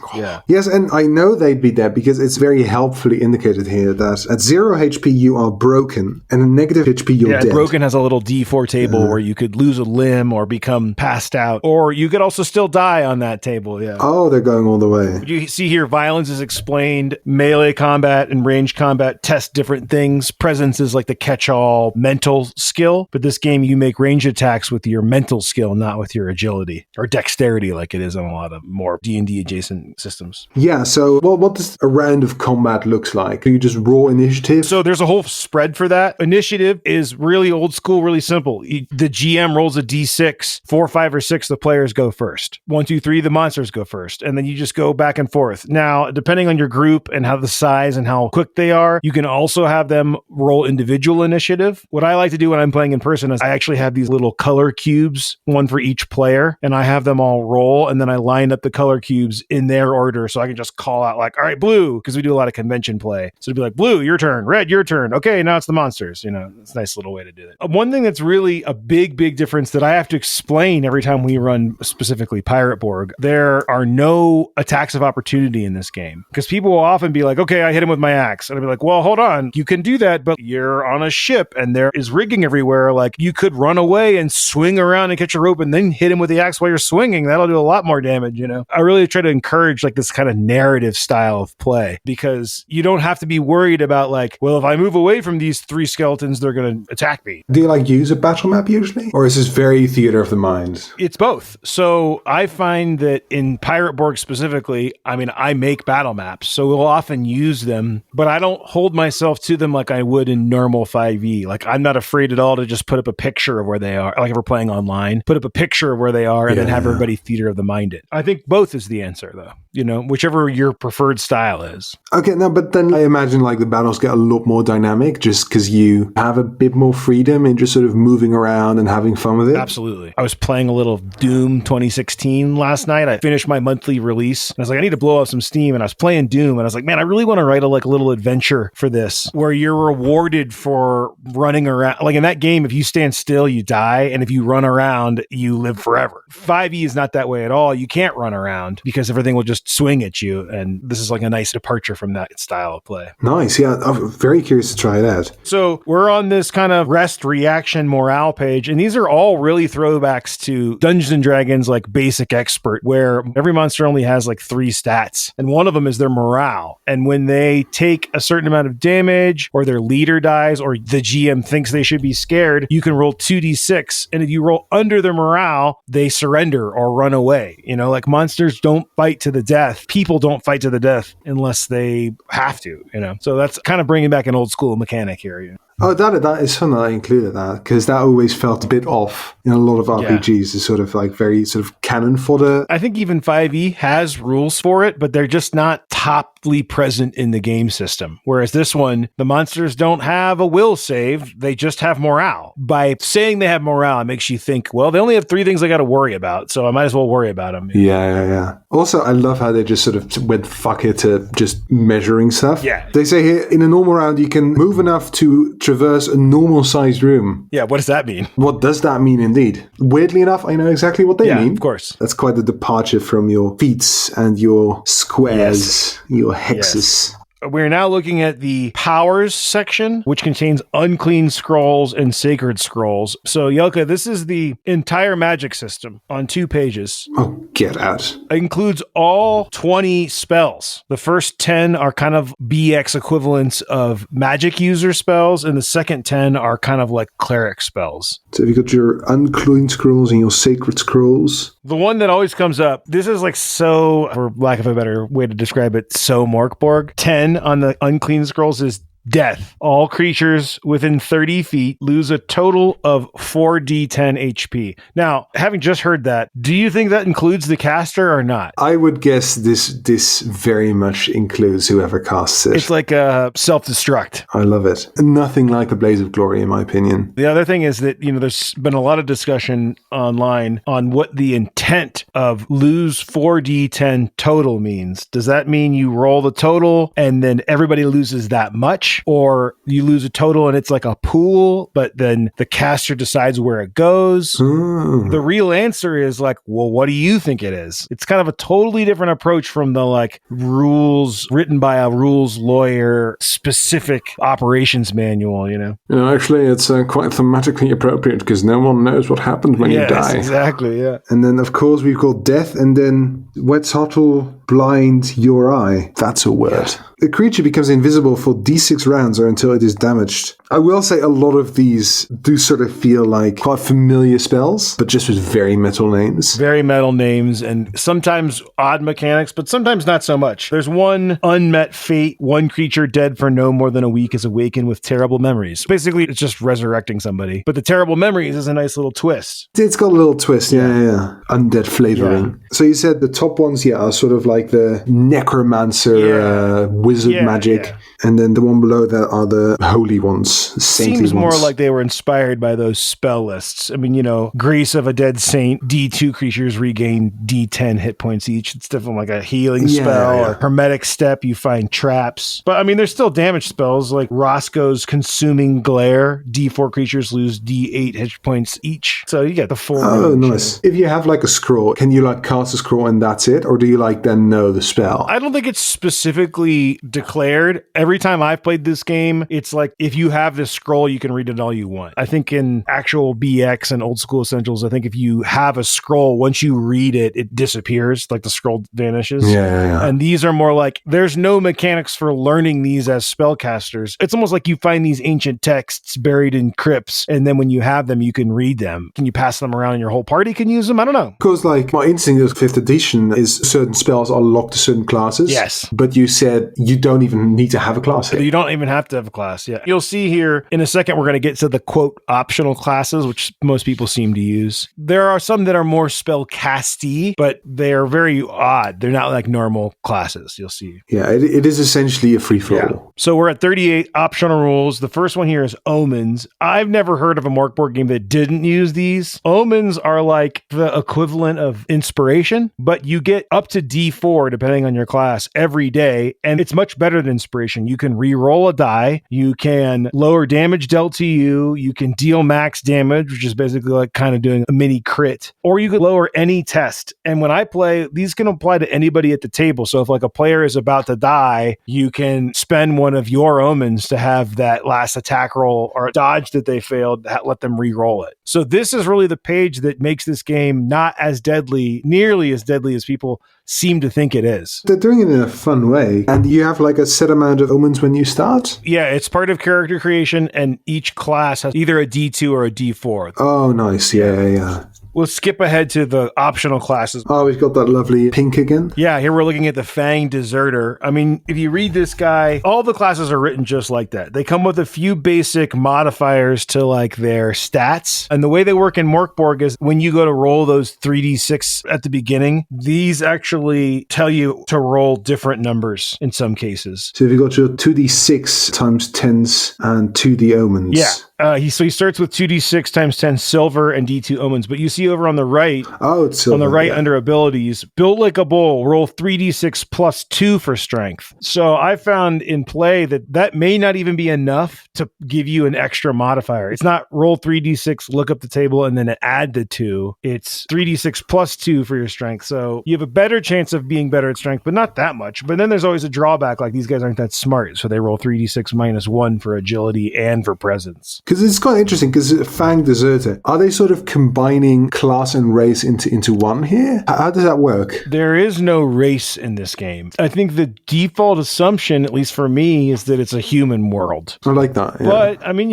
yes, and I know they'd be dead because it's very helpfully indicated here that at 0 HP you are broken and at negative HP you're dead. Broken has a little D4 table where you could lose a limb or become passed out, or you could also still die on that table. Yeah. Oh, they're going all the way. You see here, violence is explained. Melee combat and range combat test different things. Presence is like the catch-all mental skill, but this game you make range attacks with your mental skill, not with your agility or dexterity like it is on a lot of more D&D adjacent systems. Yeah, so what does a round of combat looks like? Do you just roll initiative? So there's a whole spread for that. Initiative is really old school, really simple. The GM rolls a D6, 4, 5, or 6, the players go first. 1, 2, 3, the monsters go first. And then you just go back and forth. Now, depending on your group and how the size and how quick they are, you can also have them roll individual initiative. What I like to do when I'm playing in person is I actually have these little color cubes, one for each player, and I have them all roll, and then I line up the color cubes in their order so I can just call out like, all right, blue, because we do a lot of convention play. So it'd be like, blue, your turn, red, your turn. Okay, now it's the monsters. You know, it's a nice little way to do it. One thing that's really a big difference that I have to explain every time we run specifically Pirate Borg, there are no attacks of opportunity in this game. Because people will often be like, okay, I hit him with my axe. And I'll be like, well, hold on, you can do that, but you're on a ship and there is rigging everywhere. Like you could run away and swing around and catch a rope and then hit him with the axe while you're swinging. That'll do a lot more damage, you know? I really try to encourage like this kind of narrative style of play because you don't have to be worried about like, well, if I move away from these 3 skeletons, they're going to attack me. Do you like use a battle map usually? Or is this very theater of the mind? It's both. So I find that in Pirate Borg specifically, I mean, I make battle maps, so we'll often use them, but I don't hold myself to them like I would in normal 5e. Like I'm not afraid at all to just put up a picture of where they are. Like if we're playing online, put up a picture of where they are and then have everybody theater of the mind it. I think both is the answer though. whichever your preferred style is. Okay, no, but then I imagine like the battles get a lot more dynamic just because you have a bit more freedom in just sort of moving around and having fun with it. Absolutely. I was playing a little Doom 2016 last night. I finished my monthly release and I was like, I need to blow off some steam. And I was playing Doom and I was like, man, I really want to write a little adventure for this where you're rewarded for running around. Like in that game, if you stand still, you die. And if you run around, you live forever. 5e is not that way at all. You can't run around because everything will just swing at you. And this is like a nice departure from that style of play. Nice. Yeah. I'm very curious to try that. So we're on this kind of rest, reaction, morale page. And these are all really throwbacks to Dungeons and Dragons, like Basic Expert, where every monster only has like 3 stats. And one of them is their morale. And when they take a certain amount of damage or their leader dies or the GM thinks they should be scared, you can roll 2d6. And if you roll under their morale, they surrender or run away. Like monsters don't fight to the death. People don't fight to the death unless they have to, So that's kind of bringing back an old school mechanic here. Oh, that is fun that I included that because that always felt a bit off in a lot of RPGs. Is sort of like very sort of cannon fodder. I think even 5e has rules for it, but they're just not toply present in the game system. Whereas this one, the monsters don't have a will save; they just have morale. By saying they have morale, it makes you think, well, they only have 3 things I got to worry about, so I might as well worry about them. Yeah. Also, I love how they just sort of went fuck it to just measuring stuff. Yeah. They say here in a normal round you can move enough to traverse a normal-sized room. Yeah, what does that mean? What does that mean indeed? Weirdly enough, I know exactly what they mean. Of course. That's quite a departure from your feats and your squares, your hexes. Yes. We're now looking at the powers section, which contains unclean scrolls and sacred scrolls. So, Jelke, this is the entire magic system on 2 pages. Oh, get out. It includes all 20 spells. The first 10 are kind of BX equivalents of magic user spells, and the second 10 are kind of like cleric spells. So you've got your unclean scrolls and your sacred scrolls. The one that always comes up, this is like so, for lack of a better way to describe it, so Mörk Borg. 10 on the unclean scrolls is death. All creatures within 30 feet lose a total of 4d10 HP. Now, having just heard that, do you think that includes the caster or not? I would guess this very much includes whoever casts it. It's like a self-destruct. I love it. Nothing like a Blaze of Glory, in my opinion. The other thing is that, there's been a lot of discussion online on what the intent of lose 4d10 total means. Does that mean you roll the total and then everybody loses that much? Or you lose a total and it's like a pool, but then the caster decides where it goes. The real answer is like, well, what do you think it is? It's kind of a totally different approach from the like rules written by a rules lawyer specific operations manual, Actually, it's quite thematically appropriate because no one knows what happens when you die. Exactly, yeah. And then, of course, we've got death and then Wetzotl blind your eye. That's a word. Yeah. The creature becomes invisible for d6 rounds or until it is damaged. I will say a lot of these do sort of feel like quite familiar spells, but just with very metal names. Very metal names and sometimes odd mechanics, but sometimes not so much. There's one unmet fate. One creature dead for no more than a week is awakened with terrible memories. Basically, it's just resurrecting somebody. But the terrible memories is a nice little twist. It's got a little twist, yeah. Undead flavoring. Yeah. So you said the top ones, are sort of like the necromancer, wizard magic. Yeah. And then the one below that are the holy ones, saintly Seems ones. more like they were inspired by those spell lists. I mean, Grace of a Dead Saint, D2 creatures regain D10 hit points each. It's definitely like a healing spell. Or Hermetic Step, you find traps. But I mean, there's still damage spells like Roscoe's Consuming Glare. D4 creatures lose D8 hit points each. So you get the full range. Nice. If you have like a scroll, can you like cast a scroll and that's it? Or do you like then know the spell? I don't think it's specifically declared. Every time I've played this game, it's like if you have this scroll, you can read it all you want. I think in actual BX and Old School Essentials, I think if you have a scroll, once you read it, it disappears, like the scroll vanishes. Yeah. And these are more like, there's no mechanics for learning these as spellcasters. It's almost like you find these ancient texts buried in crypts, and then when you have them, you can read them. Can you pass them around and your whole party can use them? I don't know. Because like my instinct of 5th edition is certain spells are locked to certain classes. Yes. But you said you don't even need to have a class here. You don't don't even have to have a class. Yeah. You'll see here in a second, we're going to get to the quote optional classes, which most people seem to use. There are some that are more spellcasty, but they're very odd. They're not like normal classes. You'll see. Yeah, it is essentially a free-for-all. Yeah. So we're at 38 optional rules. The first one here is omens. I've never heard of a Mörk Borg game that didn't use these. Omens are like the equivalent of inspiration, but you get up to D4 depending on your class every day, and it's much better than inspiration. You can re-roll a die, you can lower damage dealt to you, you can deal max damage, which is basically like kind of doing a mini crit, or you could lower any test. And when I play, these can apply to anybody at the table. So if like a player is about to die, you can spend one of your omens to have that last attack roll or dodge that they failed, let them re-roll it. So this is really the page that makes this game not as deadly, nearly as deadly as people seem to think it is. They're doing it in a fun way. And you have like a set amount of omens when you start? Yeah, it's part of character creation, and each class has either a D2 or a D4. Oh, nice. Yeah. We'll skip ahead to the optional classes. Oh, we've got that lovely pink again. Yeah, here we're looking at the Fang Deserter. I mean, if you read this guy, all the classes are written just like that. They come with a few basic modifiers to like their stats. And the way they work in Mörk Borg is when you go to roll those 3d6 at the beginning, these actually tell you to roll different numbers in some cases. So if you got your 2d6 times 10s and 2d omens. Yeah. He starts with 2d6 times 10 silver and d2 omens, but you see over on the right, it's silver, on the right under abilities, build like a bull, roll 3d6 plus 2 for strength. So I found in play that may not even be enough to give you an extra modifier. It's not roll 3d6, look up the table, and then add the 2. It's 3d6 plus 2 for your strength. So you have a better chance of being better at strength, but not that much. But then there's always a drawback, like these guys aren't that smart, so they roll 3d6 minus 1 for agility and for presence. Because it's quite interesting, because Fang Deserter, are they sort of combining class and race into one here? How does that work? There is no race in this game. I think the default assumption, at least for me, is that it's a human world. I like that. Yeah. But, I mean,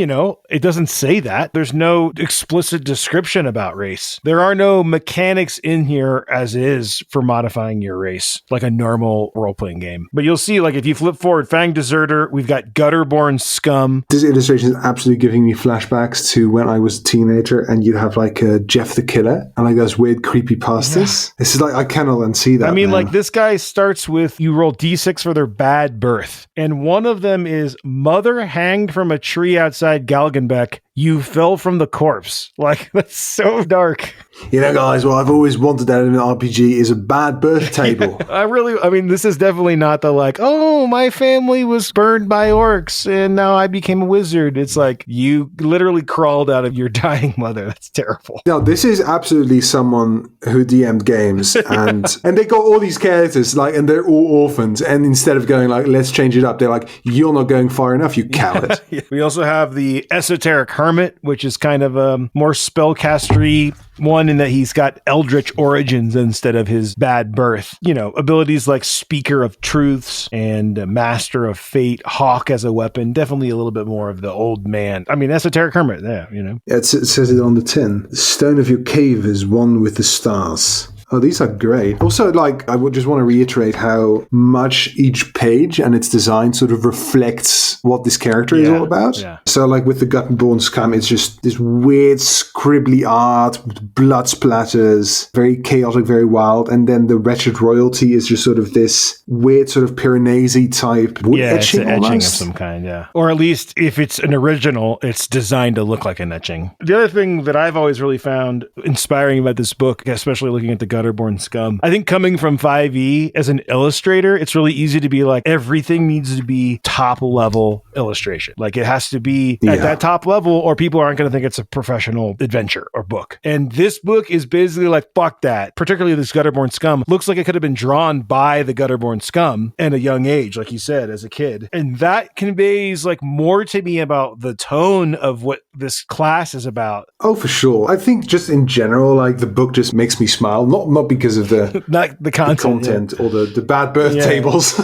it doesn't say that. There's no explicit description about race. There are no mechanics in here as is for modifying your race, like a normal role-playing game. But you'll see, like, if you flip forward, Fang Deserter, we've got Gutterborn Scum. This illustration is absolutely giving me flashbacks to when I was a teenager, and you'd have like Jeff the Killer and like those weird creepy pastas. Yeah. This is like, I cannot unsee that. I mean, like, this guy starts with, you roll d6 for their bad birth, and one of them is mother hanged from a tree outside Galgenbeck. You fell from the corpse. Like, that's so dark. Guys, what I've always wanted out of an RPG is a bad birth table. I mean, this is definitely not the like, oh, my family was burned by orcs and now I became a wizard. It's like, you literally crawled out of your dying mother. That's terrible. No, this is absolutely someone who DM'd games and they got all these characters, like, and they're all orphans. And instead of going like, let's change it up, they're like, you're not going far enough, you coward. Yeah. We also have the Esoteric Hermit, which is kind of a more spellcastery one in that he's got eldritch origins instead of his bad birth. Abilities like Speaker of Truths and Master of Fate, Hawk as a weapon. Definitely a little bit more of the old man. I mean, Esoteric Hermit, yeah, Yeah, it says it on the tin. The stone of your cave is one with the stars. Oh, these are great. Also, like, I would just want to reiterate how much each page and its design sort of reflects what this character is all about. Yeah. So, like, with the Guttenborn Scum, it's just this weird, scribbly art with blood splatters, very chaotic, very wild. And then the Wretched Royalty is just sort of this weird sort of Piranesi type wood etching, it's an etching almost. Of some kind, yeah. Or at least if it's an original, it's designed to look like an etching. The other thing that I've always really found inspiring about this book, especially looking at the Gutterborn Scum, I think coming from 5e as an illustrator, it's really easy to be like, everything needs to be top level illustration. Like, it has to be at that top level or people aren't going to think it's a professional adventure or book. And this book is basically like, fuck that. Particularly this Gutterborn Scum looks like it could have been drawn by the Gutterborn Scum at a young age, like you said, as a kid. And that conveys like more to me about the tone of what this class is about. Oh, for sure. I think just in general, like, the book just makes me smile. Not because of the not the content or the bad birth tables.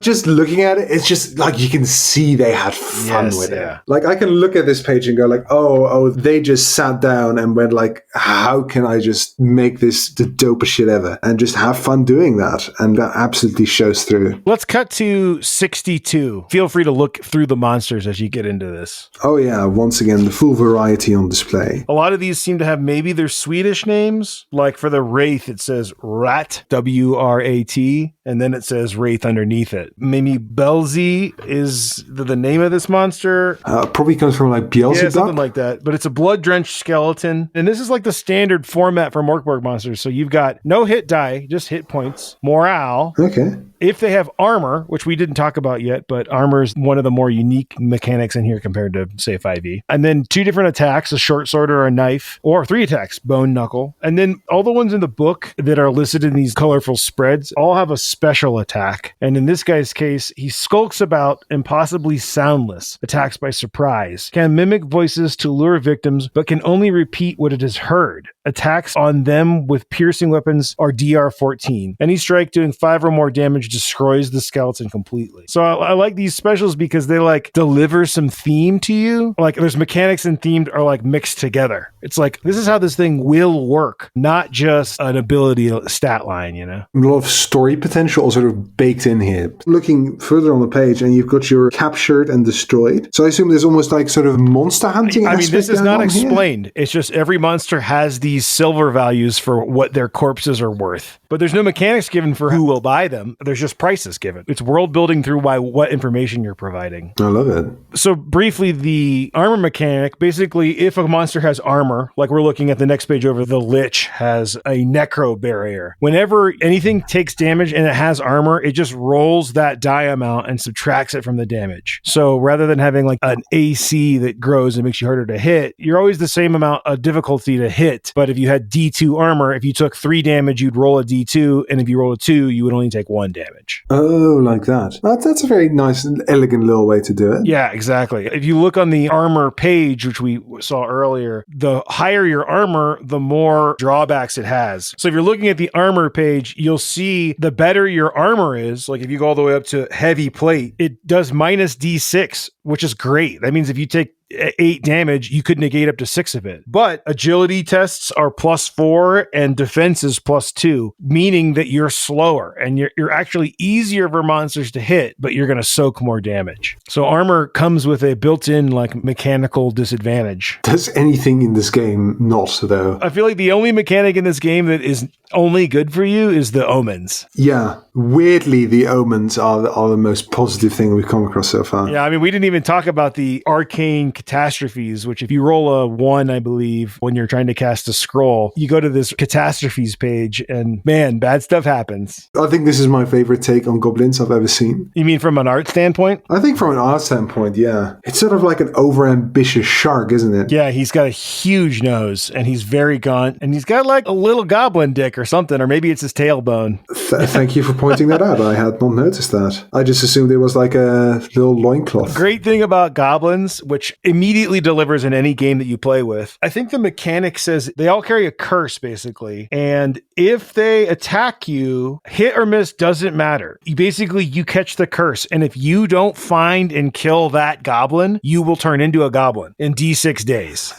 just looking at it, it's just like you can see they had fun with it. Like I can look at this page and go like, oh, they just sat down and went like, how can I just make this the dopest shit ever and just have fun doing that? And that absolutely shows through. Let's cut to 62. Feel free to look through the monsters as you get into this. Oh yeah, once again, the full variety on display. A lot of these seem to have maybe their Swedish names. Like for the Wraith, it says Rat, W-R-A-T, and then it says Wraith underneath it. Maybe Belzy is the name of this monster. Probably comes from like Beelzebub. Yeah, something like that. But it's a blood-drenched skeleton. And this is like the standard format for Mörk Borg monsters. So you've got no hit die, just hit points, morale. Okay. If they have armor, which we didn't talk about yet, but armor is one of the more unique mechanics in here compared to, say, 5e. And then 2 different attacks, a short sword or a knife, or 3 attacks, bone, knuckle. And then all the ones in the book that are listed in these colorful spreads all have a special attack. And in this guy's case, he skulks about impossibly soundless, attacks by surprise, can mimic voices to lure victims, but can only repeat what it has heard. Attacks on them with piercing weapons are DR14. Any strike doing 5 or more damage destroys the skeleton completely. So I like these specials because they like deliver some theme to you. Like there's mechanics and themed are like mixed together. It's like, this is how this thing will work, not just an ability stat line, you know? A lot of story potential all sort of baked in here. Looking further on the page and you've got your captured and destroyed. So I assume there's almost like sort of monster hunting. I mean, this is not explained. Here. It's just every monster has these silver values for what their corpses are worth. But there's no mechanics given for who will buy them. There's just prices given. It's world building through what information you're providing. I love it. So briefly, the armor mechanic, basically, if a monster has armor, like we're looking at the next page over, the Lich has a necro barrier. Whenever anything takes damage and it has armor, it just rolls that die amount and subtracts it from the damage. So rather than having like an AC that grows and makes you harder to hit, you're always the same amount of difficulty to hit. But if you had D2 armor, if you took 3 damage, you'd roll a D2. And if you roll a 2, you would only take 1 damage. Oh, like that. That's a very nice and elegant little way to do it. Yeah, exactly. If you look on the armor page, which we saw earlier, the higher your armor, the more drawbacks it has. So if you're looking at the armor page, you'll see the better your armor is. Like if you go all the way up to heavy plate, it does minus D6, which is great. That means if you take 8 damage, you could negate up to 6 of it. But agility tests are +4 and defense is +2, meaning that you're slower and you're actually easier for monsters to hit, but you're going to soak more damage. So armor comes with a built-in like mechanical disadvantage. Does anything in this game not, though? I feel like the only mechanic in this game that is only good for you is the omens. Yeah. Weirdly, the omens are the most positive thing we've come across so far. Yeah, I mean, we didn't even talk about the arcane catastrophes, which if you roll a 1, I believe, when you're trying to cast a scroll, you go to this catastrophes page and man, bad stuff happens. I think this is my favorite take on goblins I've ever seen. You mean from an art standpoint? I think from an art standpoint, yeah. It's sort of like an overambitious shark, isn't it? Yeah, he's got a huge nose and he's very gaunt and he's got like a little goblin dick or something, or maybe it's his tailbone. Thank you for pointing that out. I had not noticed that. I just assumed it was like a little loincloth. Great thing about goblins, which immediately delivers in any game that you play with. I think the mechanic says they all carry a curse, basically. And if they attack you, hit or miss doesn't matter. You catch the curse. And if you don't find and kill that goblin, you will turn into a goblin in D6 days.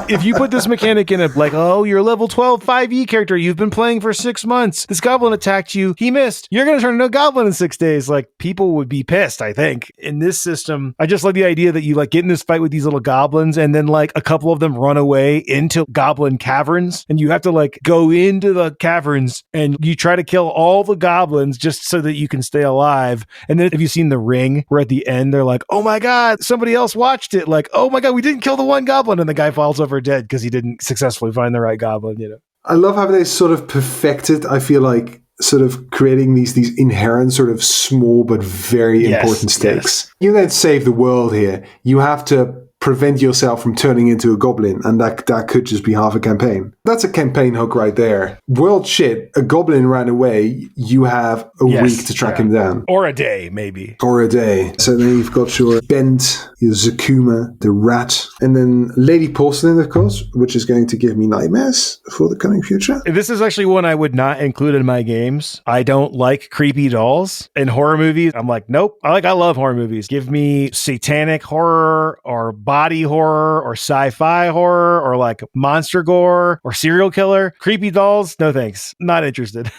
If you put this mechanic in like, oh, you're a level 12 5e character, you've been playing for 6 months, this goblin attacked you, he missed, you're going to turn into a goblin in 6 days. Like, people would be pissed, I think. In this system, I just like the idea that you like get in this fight with these little goblins and then like a couple of them run away into goblin caverns and you have to like go into the caverns and you try to kill all the goblins just so that you can stay alive. And then have you seen The Ring where at the end they're like, oh my God, somebody else watched it. Like, oh my God, we didn't kill the one goblin. And the guy falls over dead because he didn't successfully find the right goblin, you know? I love how they sort of perfected, I feel like, sort of creating these inherent sort of small but very important stakes. Yes. You don't save the world here. You have to prevent yourself from turning into a goblin, and that could just be half a campaign. That's a campaign hook right there. World shit, a goblin ran away, you have a week to track him down. Or a day, maybe. Or a day. So then you've got your Bent, your Zakuma, the Rat, and then Lady Porcelain, of course, which is going to give me nightmares for the coming future. This is actually one I would not include in my games. I don't like creepy dolls in horror movies. I'm like, nope. I love horror movies. Give me satanic horror or body horror or sci-fi horror or like monster gore or serial killer. Creepy dolls, no thanks. Not interested.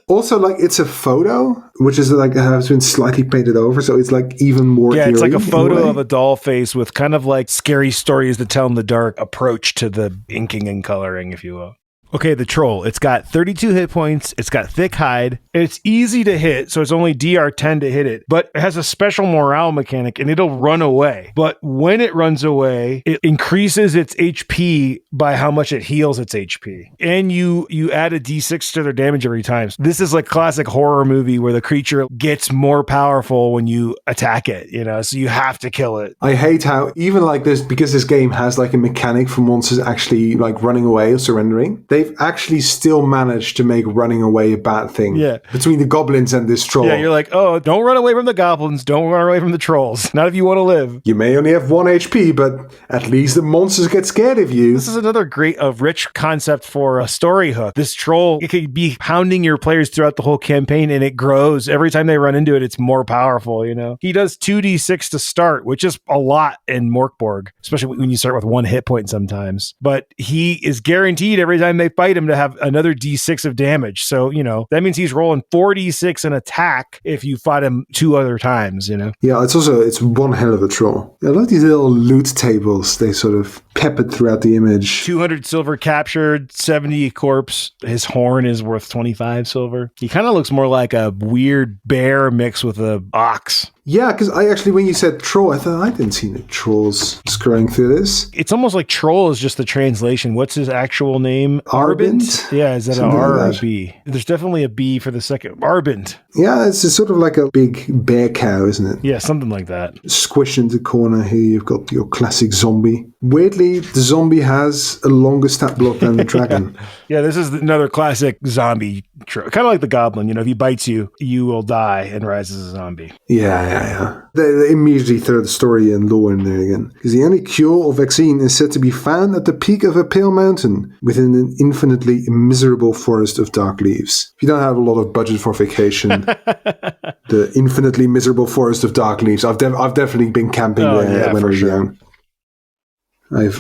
Also, like, it's a photo, which is like has been slightly painted over, so it's like even more it's like a eerie photo of a doll face with kind of like scary stories to tell in the dark approach to the inking and coloring, if you will. Okay, the troll. It's got 32 hit points. It's got thick hide. It's easy to hit, so it's only DR 10 to hit it. But it has a special morale mechanic, and it'll run away. But when it runs away, it increases its HP by how much it heals its HP. And you add a D6 to their damage every time. This is like classic horror movie where the creature gets more powerful when you attack it, so you have to kill it. I hate how, even like this, because this game has like a mechanic for monsters actually like running away or surrendering, they've actually still managed to make running away a bad thing. Yeah. Between the goblins and this troll. Yeah, you're like, oh, don't run away from the goblins. Don't run away from the trolls. Not if you want to live. You may only have 1 HP, but at least the monsters get scared of you. This is another great, rich concept for a story hook. This troll, it could be hounding your players throughout the whole campaign, and it grows. Every time they run into it, it's more powerful, He does 2d6 to start, which is a lot in Mörk Borg, especially when you start with 1 hit point sometimes. But he is guaranteed every time they fight him to have another d6 of damage. So, that means he's rolling 4d6 an attack if you fight him 2 other times, Yeah, it's one hell of a troll. I love these little loot tables. They sort of peppered throughout the image. 200 silver captured, 70 corpse. His horn is worth 25 silver. He kind of looks more like a weird bear mixed with a ox. Yeah, because I actually, when you said troll, I thought I didn't see the trolls scrolling through this. It's almost like troll is just the translation. What's his actual name? Arbint? Yeah, is that an Something R or like a B? There's definitely a B for the second. Arbint. Yeah, it's sort of like a big bear cow, isn't it? Yeah, something like that. Squished into the corner here, you've got your classic zombie. Weirdly, the zombie has a longer stat block than the dragon. Yeah, this is another classic zombie trope. Kind of like the goblin. If he bites you, you will die and rise as a zombie. Yeah. They immediately throw the story and lore in there again. Because the only cure or vaccine is said to be found at the peak of a pale mountain within an infinitely miserable forest of dark leaves. If you don't have a lot of budget for vacation, the infinitely miserable forest of dark leaves. I've definitely been camping there when I was young. I've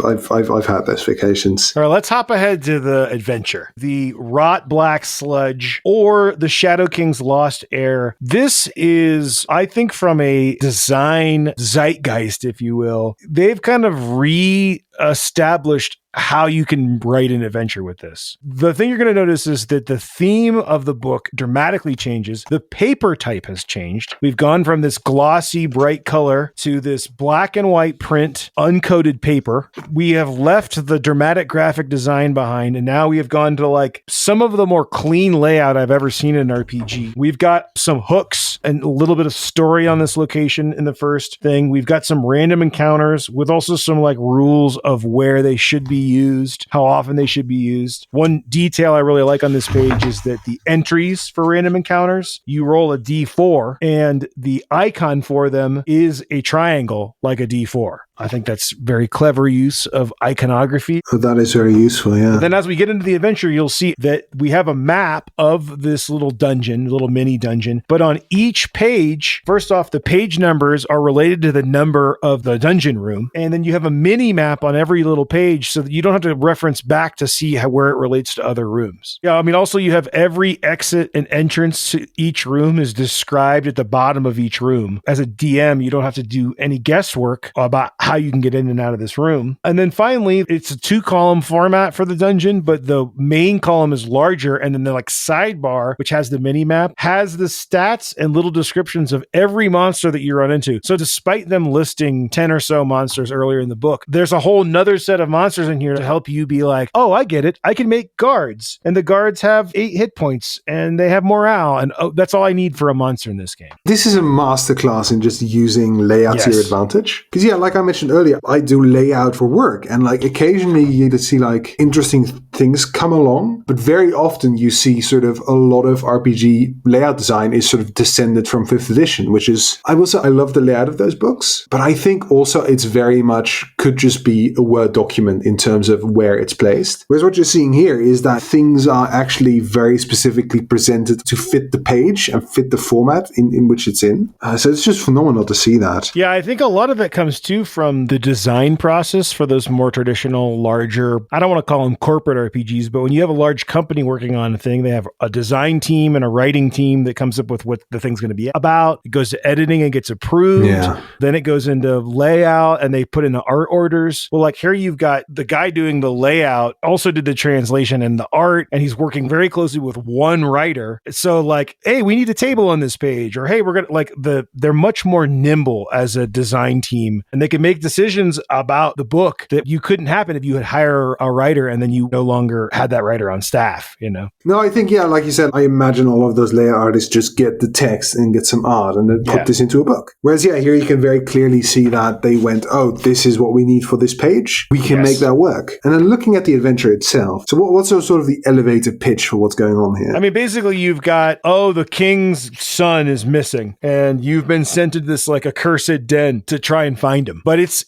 had those vacations. All right, let's hop ahead to the adventure. The Rot Black Sludge or the Shadow King's Lost Heir. This is, I think, from a design zeitgeist, if you will. They've kind of re-established how you can write an adventure with this. The thing you're going to notice is that the theme of the book dramatically changes. The paper type has changed. We've gone from this glossy, bright color to this black and white print, uncoated paper. We have left the dramatic graphic design behind, and now we have gone to like some of the more clean layout I've ever seen in an RPG. We've got some hooks and a little bit of story on this location in the first thing. We've got some random encounters with also some like rules of where they should be used, how often they should be used. One detail I really like on this page is that the entries for random encounters, you roll a D4 and the icon for them is a triangle like a D4. I think that's very clever use of iconography. Oh, that is very useful, yeah. But then as we get into the adventure, you'll see that we have a map of this little dungeon, little mini dungeon. But on each page, first off, the page numbers are related to the number of the dungeon room. And then you have a mini map on every little page so that you don't have to reference back to see where it relates to other rooms. Yeah, I mean, also you have every exit and entrance to each room is described at the bottom of each room. As a DM, you don't have to do any guesswork about how you can get in and out of this room. And then finally, it's a 2-column format for the dungeon, but the main column is larger. And then the like sidebar, which has the mini map, has the stats and little descriptions of every monster that you run into. So despite them listing 10 or so monsters earlier in the book, there's a whole nother set of monsters in here to help you be like, oh, I get it. I can make guards. And the guards have 8 hit points and they have morale. And that's all I need for a monster in this game. This is a masterclass in just using layout to your advantage. Because like I mentioned mentioned earlier, I do layout for work, and like occasionally you see like interesting things come along, but very often you see sort of a lot of RPG layout design is sort of descended from 5th edition, which is, I will say, I love the layout of those books, but I think also it's very much could just be a Word document in terms of where it's placed. Whereas what you're seeing here is that things are actually very specifically presented to fit the page and fit the format in which it's in. So it's just phenomenal to see that. Yeah, I think a lot of it comes too from the design process for those more traditional, larger, I don't want to call them corporate RPGs, but when you have a large company working on a thing, they have a design team and a writing team that comes up with what the thing's going to be about. It goes to editing and gets approved. Yeah. Then it goes into layout and they put in the art orders. Well, like here you've got the guy doing the layout also did the translation and the art, and he's working very closely with one writer. So like, hey, we need a table on this page, or hey, we're going to they're much more nimble as a design team, and they can make decisions about the book that you couldn't happen if you had hired a writer and then you no longer had that writer on staff, you know? No, I think, yeah, like you said, I imagine all of those layout artists just get the text and get some art and then put this into a book. Whereas, yeah, here you can very clearly see that they went, oh, this is what we need for this page. We can make that work. And then looking at the adventure itself, so what's sort of the elevator pitch for what's going on here? I mean, basically you've got, the king's son is missing and you've been sent to this like accursed den to try and find him. But it's,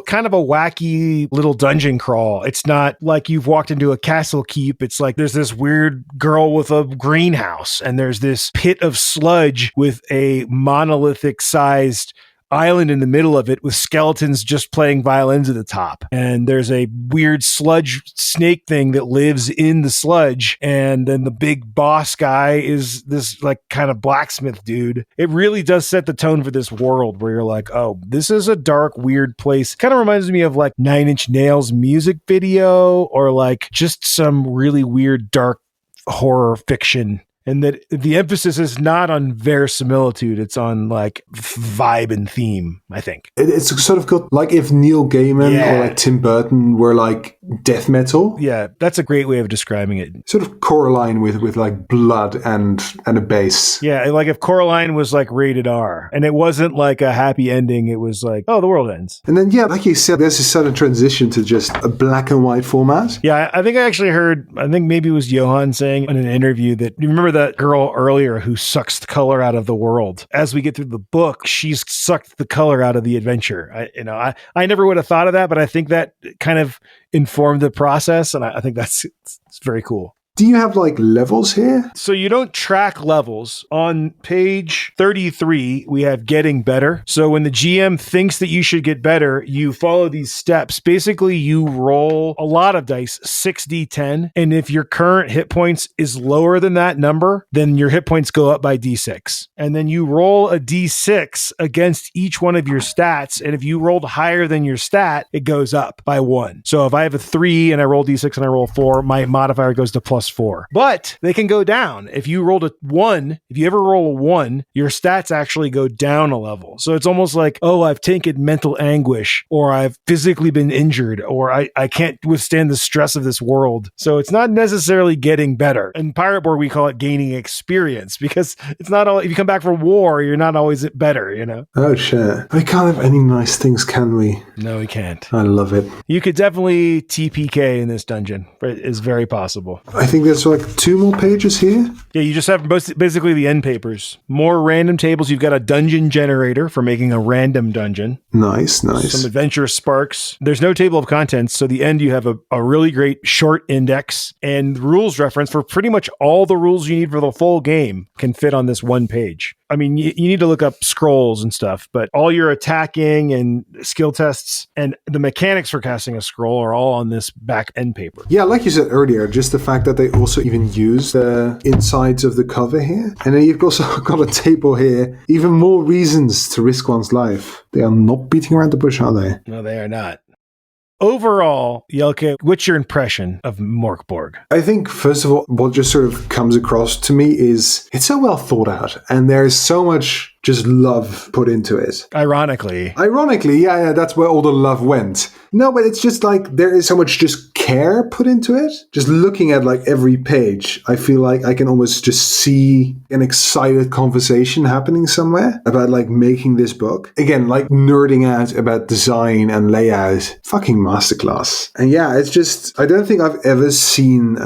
kind of a wacky little dungeon crawl. It's not like you've walked into a castle keep. It's like there's this weird girl with a greenhouse and there's this pit of sludge with a monolithic sized island in the middle of it with skeletons just playing violins at the top. And there's a weird sludge snake thing that lives in the sludge. And then the big boss guy is this like kind of blacksmith dude. It really does set the tone for this world where you're like, oh, this is a dark, weird place. Kind of reminds me of like 9 Inch Nails music video or like just some really weird, dark horror fiction. And that the emphasis is not on verisimilitude, it's on like vibe and theme, I think. It's sort of got like if Neil Gaiman or like Tim Burton were like death metal. Yeah, that's a great way of describing it. Sort of Coraline with like blood and a bass. Yeah, like if Coraline was like rated R and it wasn't like a happy ending, it was like, oh, the world ends. And then, yeah, like you said, there's a sudden transition to just a black and white format. Yeah, I think I actually heard, I think maybe it was Johan saying in an interview that, you remember that girl earlier who sucks the color out of the world? As we get through the book, she's sucked the color out of the adventure. I never would have thought of that, but I think that kind of informed the process, and I think it's very cool. Do you have like levels here? So you don't track levels. On page 33, we have getting better. So when the GM thinks that you should get better, you follow these steps. Basically, you roll a lot of dice, 6d10. And if your current hit points is lower than that number, then your hit points go up by d6. And then you roll a d6 against each one of your stats. And if you rolled higher than your stat, it goes up by 1. So if I have a 3 and I roll d6 and I roll 4, my modifier goes to +4. But they can go down. If you rolled a 1, if you ever roll a 1, your stats actually go down a level. So it's almost like, oh, I've taken mental anguish, or I've physically been injured, or I can't withstand the stress of this world. So it's not necessarily getting better. In Pirate Board, we call it gaining experience, because it's not all, if you come back from war, you're not always better, Oh, shit. We can't have any nice things, can we? No, we can't. I love it. You could definitely TPK in this dungeon. It is very possible. I think there's like 2 more pages here. Yeah, you just have basically the end papers. More random tables. You've got a dungeon generator for making a random dungeon. Nice. Some adventure sparks. There's no table of contents, so the end you have a really great short index and rules reference for pretty much all the rules you need for the full game can fit on this one page. I mean, you need to look up scrolls and stuff, but all your attacking and skill tests and the mechanics for casting a scroll are all on this back end paper. Yeah, like you said earlier, just the fact that they also even use the insides of the cover here. And then you've also got a table here. Even more reasons to risk one's life. They are not beating around the bush, are they? No, they are not. Overall, Jelke, what's your impression of Mörk Borg? I think, first of all, what just sort of comes across to me is it's so well thought out, and there's so much just love put into it. Ironically, yeah, that's where all the love went. No, but it's just like there is so much just care put into it. Just looking at like every page, I feel like I can almost just see an excited conversation happening somewhere about like making this book. Again, like nerding out about design and layout. Fucking masterclass. And yeah, it's just, I don't think I've ever seen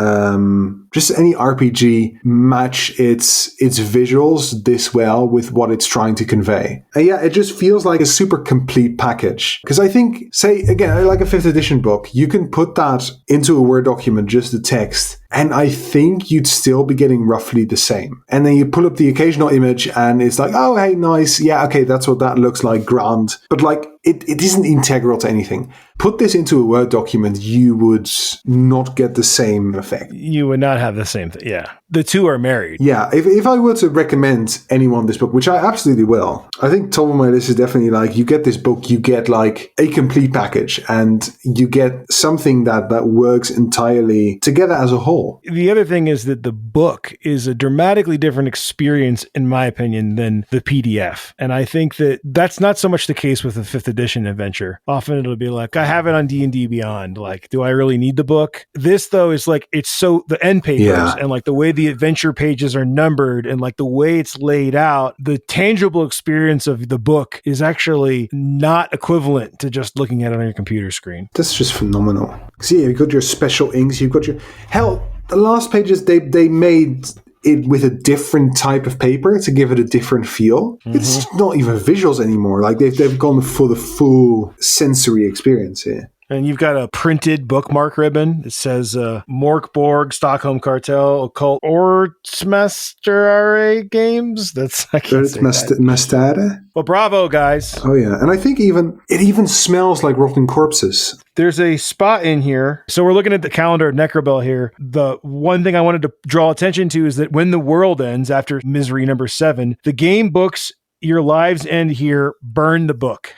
just any RPG match its visuals this well with what it's trying to convey. And yeah, it just feels like a super complete package. Because I think, say, again, like a 5th edition book, you can put that into a Word document, just the text, and I think you'd still be getting roughly the same. And then you pull up the occasional image and it's like, oh, hey, nice. Yeah, okay, that's what that looks like. Grand. But like, it isn't integral to anything. Put this into a Word document, you would not get the same effect. You would not have the same thing. Yeah. The two are married. Yeah. If I were to recommend anyone this book, which I absolutely will, I think top of my list is definitely like, you get this book, you get like a complete package and you get something that works entirely together as a whole. The other thing is that the book is a dramatically different experience, in my opinion, than the PDF. And I think that that's not so much the case with the 5th edition adventure. Often it'll be like, I have it on D&D Beyond. Like, do I really need the book? This, though, is like, it's so, the end papers and like the way the adventure pages are numbered and like the way it's laid out, the tangible experience of the book is actually not equivalent to just looking at it on your computer screen. That's just phenomenal. See, you've got your special inks, you've got your... Hell, the last pages, they made it with a different type of paper to give it a different feel. Mm-hmm. It's not even visuals anymore. Like they've gone for the full sensory experience here. And you've got a printed bookmark ribbon. It says Mörk Borg, Stockholm Cartel, Occult Ortsmästare Games. That's I can't say that. Mästare? Well, bravo, guys. Oh, yeah. And I think it even smells like rotten corpses. There's a spot in here. So we're looking at the calendar of Necrobell here. The one thing I wanted to draw attention to is that when the world ends after misery number 7, the game books, your lives end here, burn the book.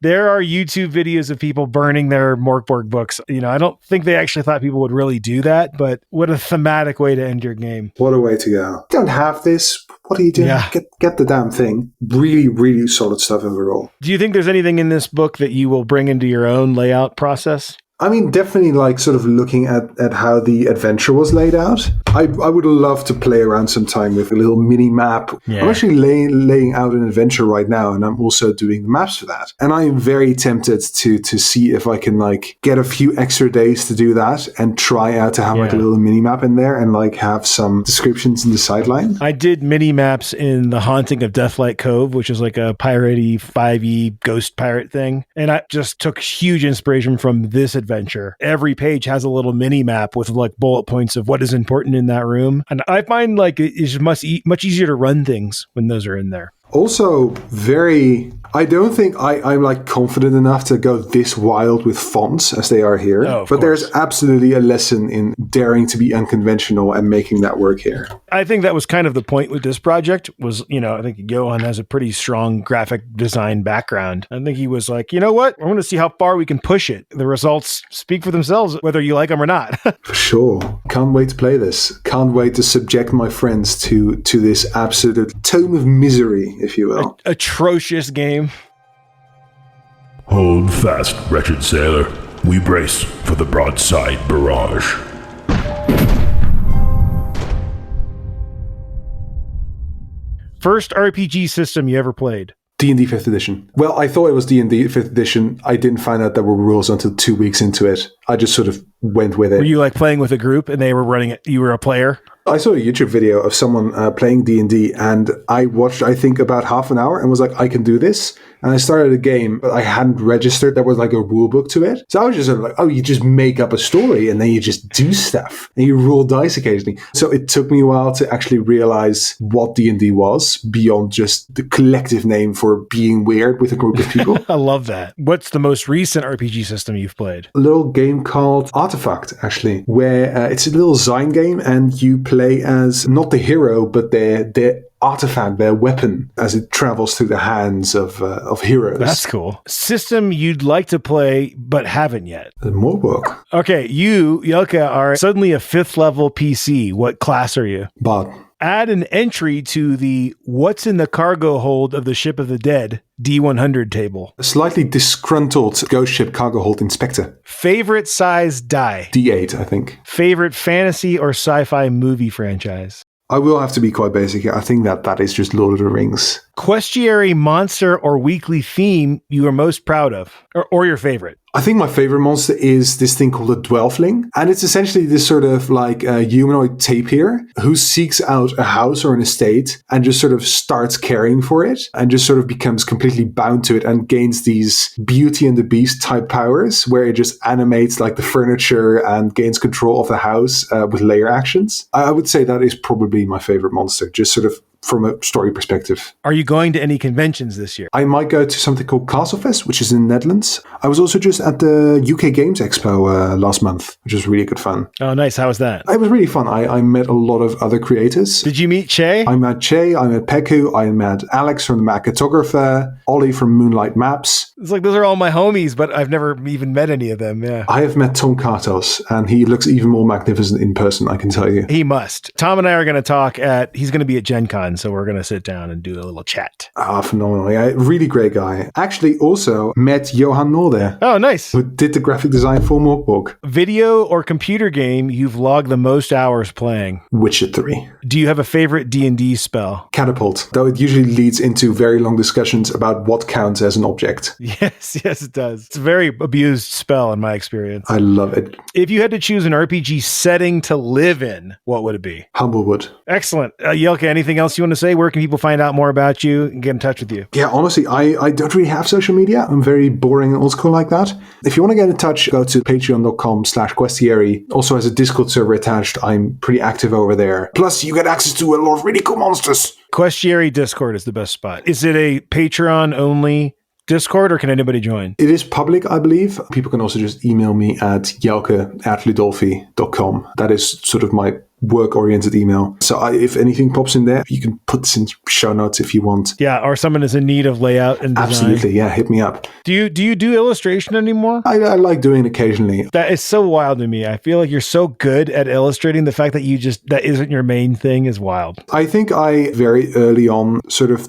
There are YouTube videos of people burning their Mörk Borg books. You know, I don't think they actually thought people would really do that, but what a thematic way to end your game. What a way to go. Don't have this. What are you doing? Yeah. Get the damn thing. Really, really solid stuff overall. Do you think there's anything in this book that you will bring into your own layout process? I mean, definitely like sort of looking at how the adventure was laid out. I would love to play around sometime with a little mini map. Yeah. I'm actually laying out an adventure right now, and I'm also doing the maps for that. And I am very tempted to see if I can like get a few extra days to do that and try out to have like a little mini map in there and like have some descriptions in the sideline. I did mini maps in The Haunting of Deathlight Cove, which is like a piratey 5e ghost pirate thing. And I just took huge inspiration from this adventure. Every page has a little mini map with like bullet points of what is important in that room. And I find like it's much easier to run things when those are in there. Also, I don't think I'm like confident enough to go this wild with fonts as they are here. Oh, but there's absolutely a lesson in daring to be unconventional and making that work here. I think that was kind of the point with this project was, you know, I think Johan has a pretty strong graphic design background. I think he was like, you know what? I want to see how far we can push it. The results speak for themselves, whether you like them or not. For sure. Can't wait to play this. Can't wait to subject my friends to this absolute tome of misery, if you will. Atrocious game. Hold fast, wretched sailor. We brace for the broadside barrage. First RPG system you ever played? D&D 5th edition. Well, I thought it was D&D 5th edition. I didn't find out there were rules until 2 weeks into it. I just sort of went with it. Were you like playing with a group and they were running it? You were a player? I saw a YouTube video of someone playing D&D and I watched, I think, about half an hour and was like, I can do this. And I started a game, but I hadn't registered. There was like a rule book to it. So I was just sort of like, oh, you just make up a story and then you just do stuff and you roll dice occasionally. So it took me a while to actually realize what D&D was beyond just the collective name for being weird with a group of people. I love that. What's the most recent RPG system you've played? A little game called Artifact, actually, where it's a little Zine game and you play as not the hero, but their artifact, their weapon, as it travels through the hands of heroes. That's cool. System you'd like to play, but haven't yet. More book. Okay, you, Jelke, are suddenly a 5th level PC. What class are you? Bard. add an entry to the What's in the Cargo Hold of the Ship of the Dead D100 table. A slightly disgruntled ghost ship cargo hold inspector. Favorite size die? D8, I think. Favorite fantasy or sci-fi movie franchise? I will have to be quite basic here. I think that is just Lord of the Rings. Questiary monster or weekly theme you are most proud of, or your favorite? I think my favorite monster is this thing called a Dwelfling. And it's essentially this sort of like a humanoid tapir who seeks out a house or an estate and just sort of starts caring for it and just sort of becomes completely bound to it and gains these Beauty and the Beast type powers where it just animates like the furniture and gains control of the house with layer actions. I would say that is probably my favorite monster, just sort of from a story perspective. Are you going to any conventions this year? I might go to something called Castlefest, which is in the Netherlands. I was also just at the UK Games Expo last month, which was really good fun. Oh, nice. How was that? It was really fun. I met a lot of other creators. Did you meet Che? I met Che, I met Peku, I met Alex from the Macatographer, Ollie from Moonlight Maps. It's like those are all my homies, but I've never even met any of them. Yeah. I have met Tom Kartos, and he looks even more magnificent in person, I can tell you. He must. Tom and I are going to talk he's going to be at Gen Con, so we're going to sit down and do a little chat. Phenomenal. Yeah, really great guy. Actually, also met Johan Noor, oh, nice. who did the graphic design for Mörk Borg. Video or computer game you've logged the most hours playing? Witcher 3. Do you have a favorite D&D spell? Catapult, though it usually leads into very long discussions about what counts as an object. Yes, it does. It's a very abused spell in my experience. I love it. If you had to choose an RPG setting to live in, what would it be? Humblewood. Excellent. Jelke, anything else you want to say? Where can people find out more about you and get in touch with you? Yeah, honestly, I don't really have social media. I'm very boring and old school like that. If you want to get in touch, go to patreon.com/questieri. Also has a Discord server attached. I'm pretty active over there. Plus, you get access to a lot of really cool monsters. Questieri Discord is the best spot. Is it a Patreon only Discord, or can anybody join? It is public, I believe. People can also just email me at jelke@ludolfi.com. That is sort of my work-oriented email. So if anything pops in there, you can put this in show notes if you want. Yeah, or someone is in need of layout and design. Absolutely, yeah, hit me up. Do you do illustration anymore? I like doing it occasionally. That is so wild to me. I feel like you're so good at illustrating. The fact that that isn't your main thing is wild. I think I very early on sort of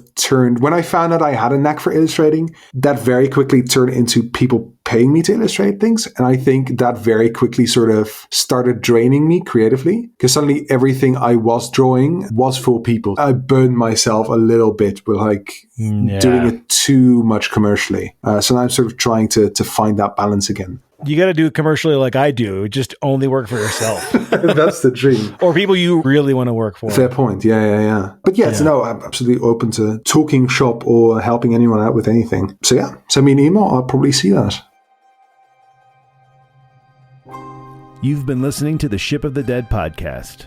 when I found out I had a knack for illustrating, that very quickly turned into people paying me to illustrate things. And I think that very quickly sort of started draining me creatively, because suddenly everything I was drawing was for people. I burned myself a little bit with doing it too much commercially. So now I'm sort of trying to find that balance again. You got to do it commercially like I do. Just only work for yourself. That's the dream. Or people you really want to work for. Fair point. Yeah. But I'm absolutely open to talking shop or helping anyone out with anything. So yeah, send me an email. I'll probably see that. You've been listening to the Ship of the Dead podcast.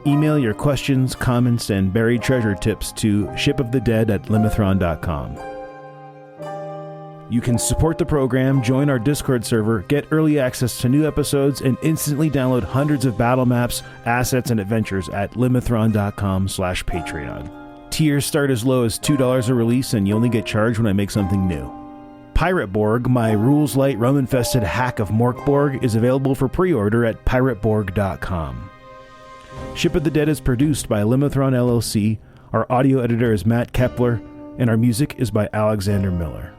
Email your questions, comments, and buried treasure tips to shipofthedead@limithron.com. You can support the program, join our Discord server, get early access to new episodes, and instantly download hundreds of battle maps, assets, and adventures at limithron.com/Patreon. Tiers start as low as $2 a release, and you only get charged when I make something new. Pirate Borg, my rules-light, rum-infested hack of Mörk Borg, is available for pre-order at pirateborg.com. Ship of the Dead is produced by Limithron LLC, our audio editor is Matt Kepler, and our music is by Alexander Miller.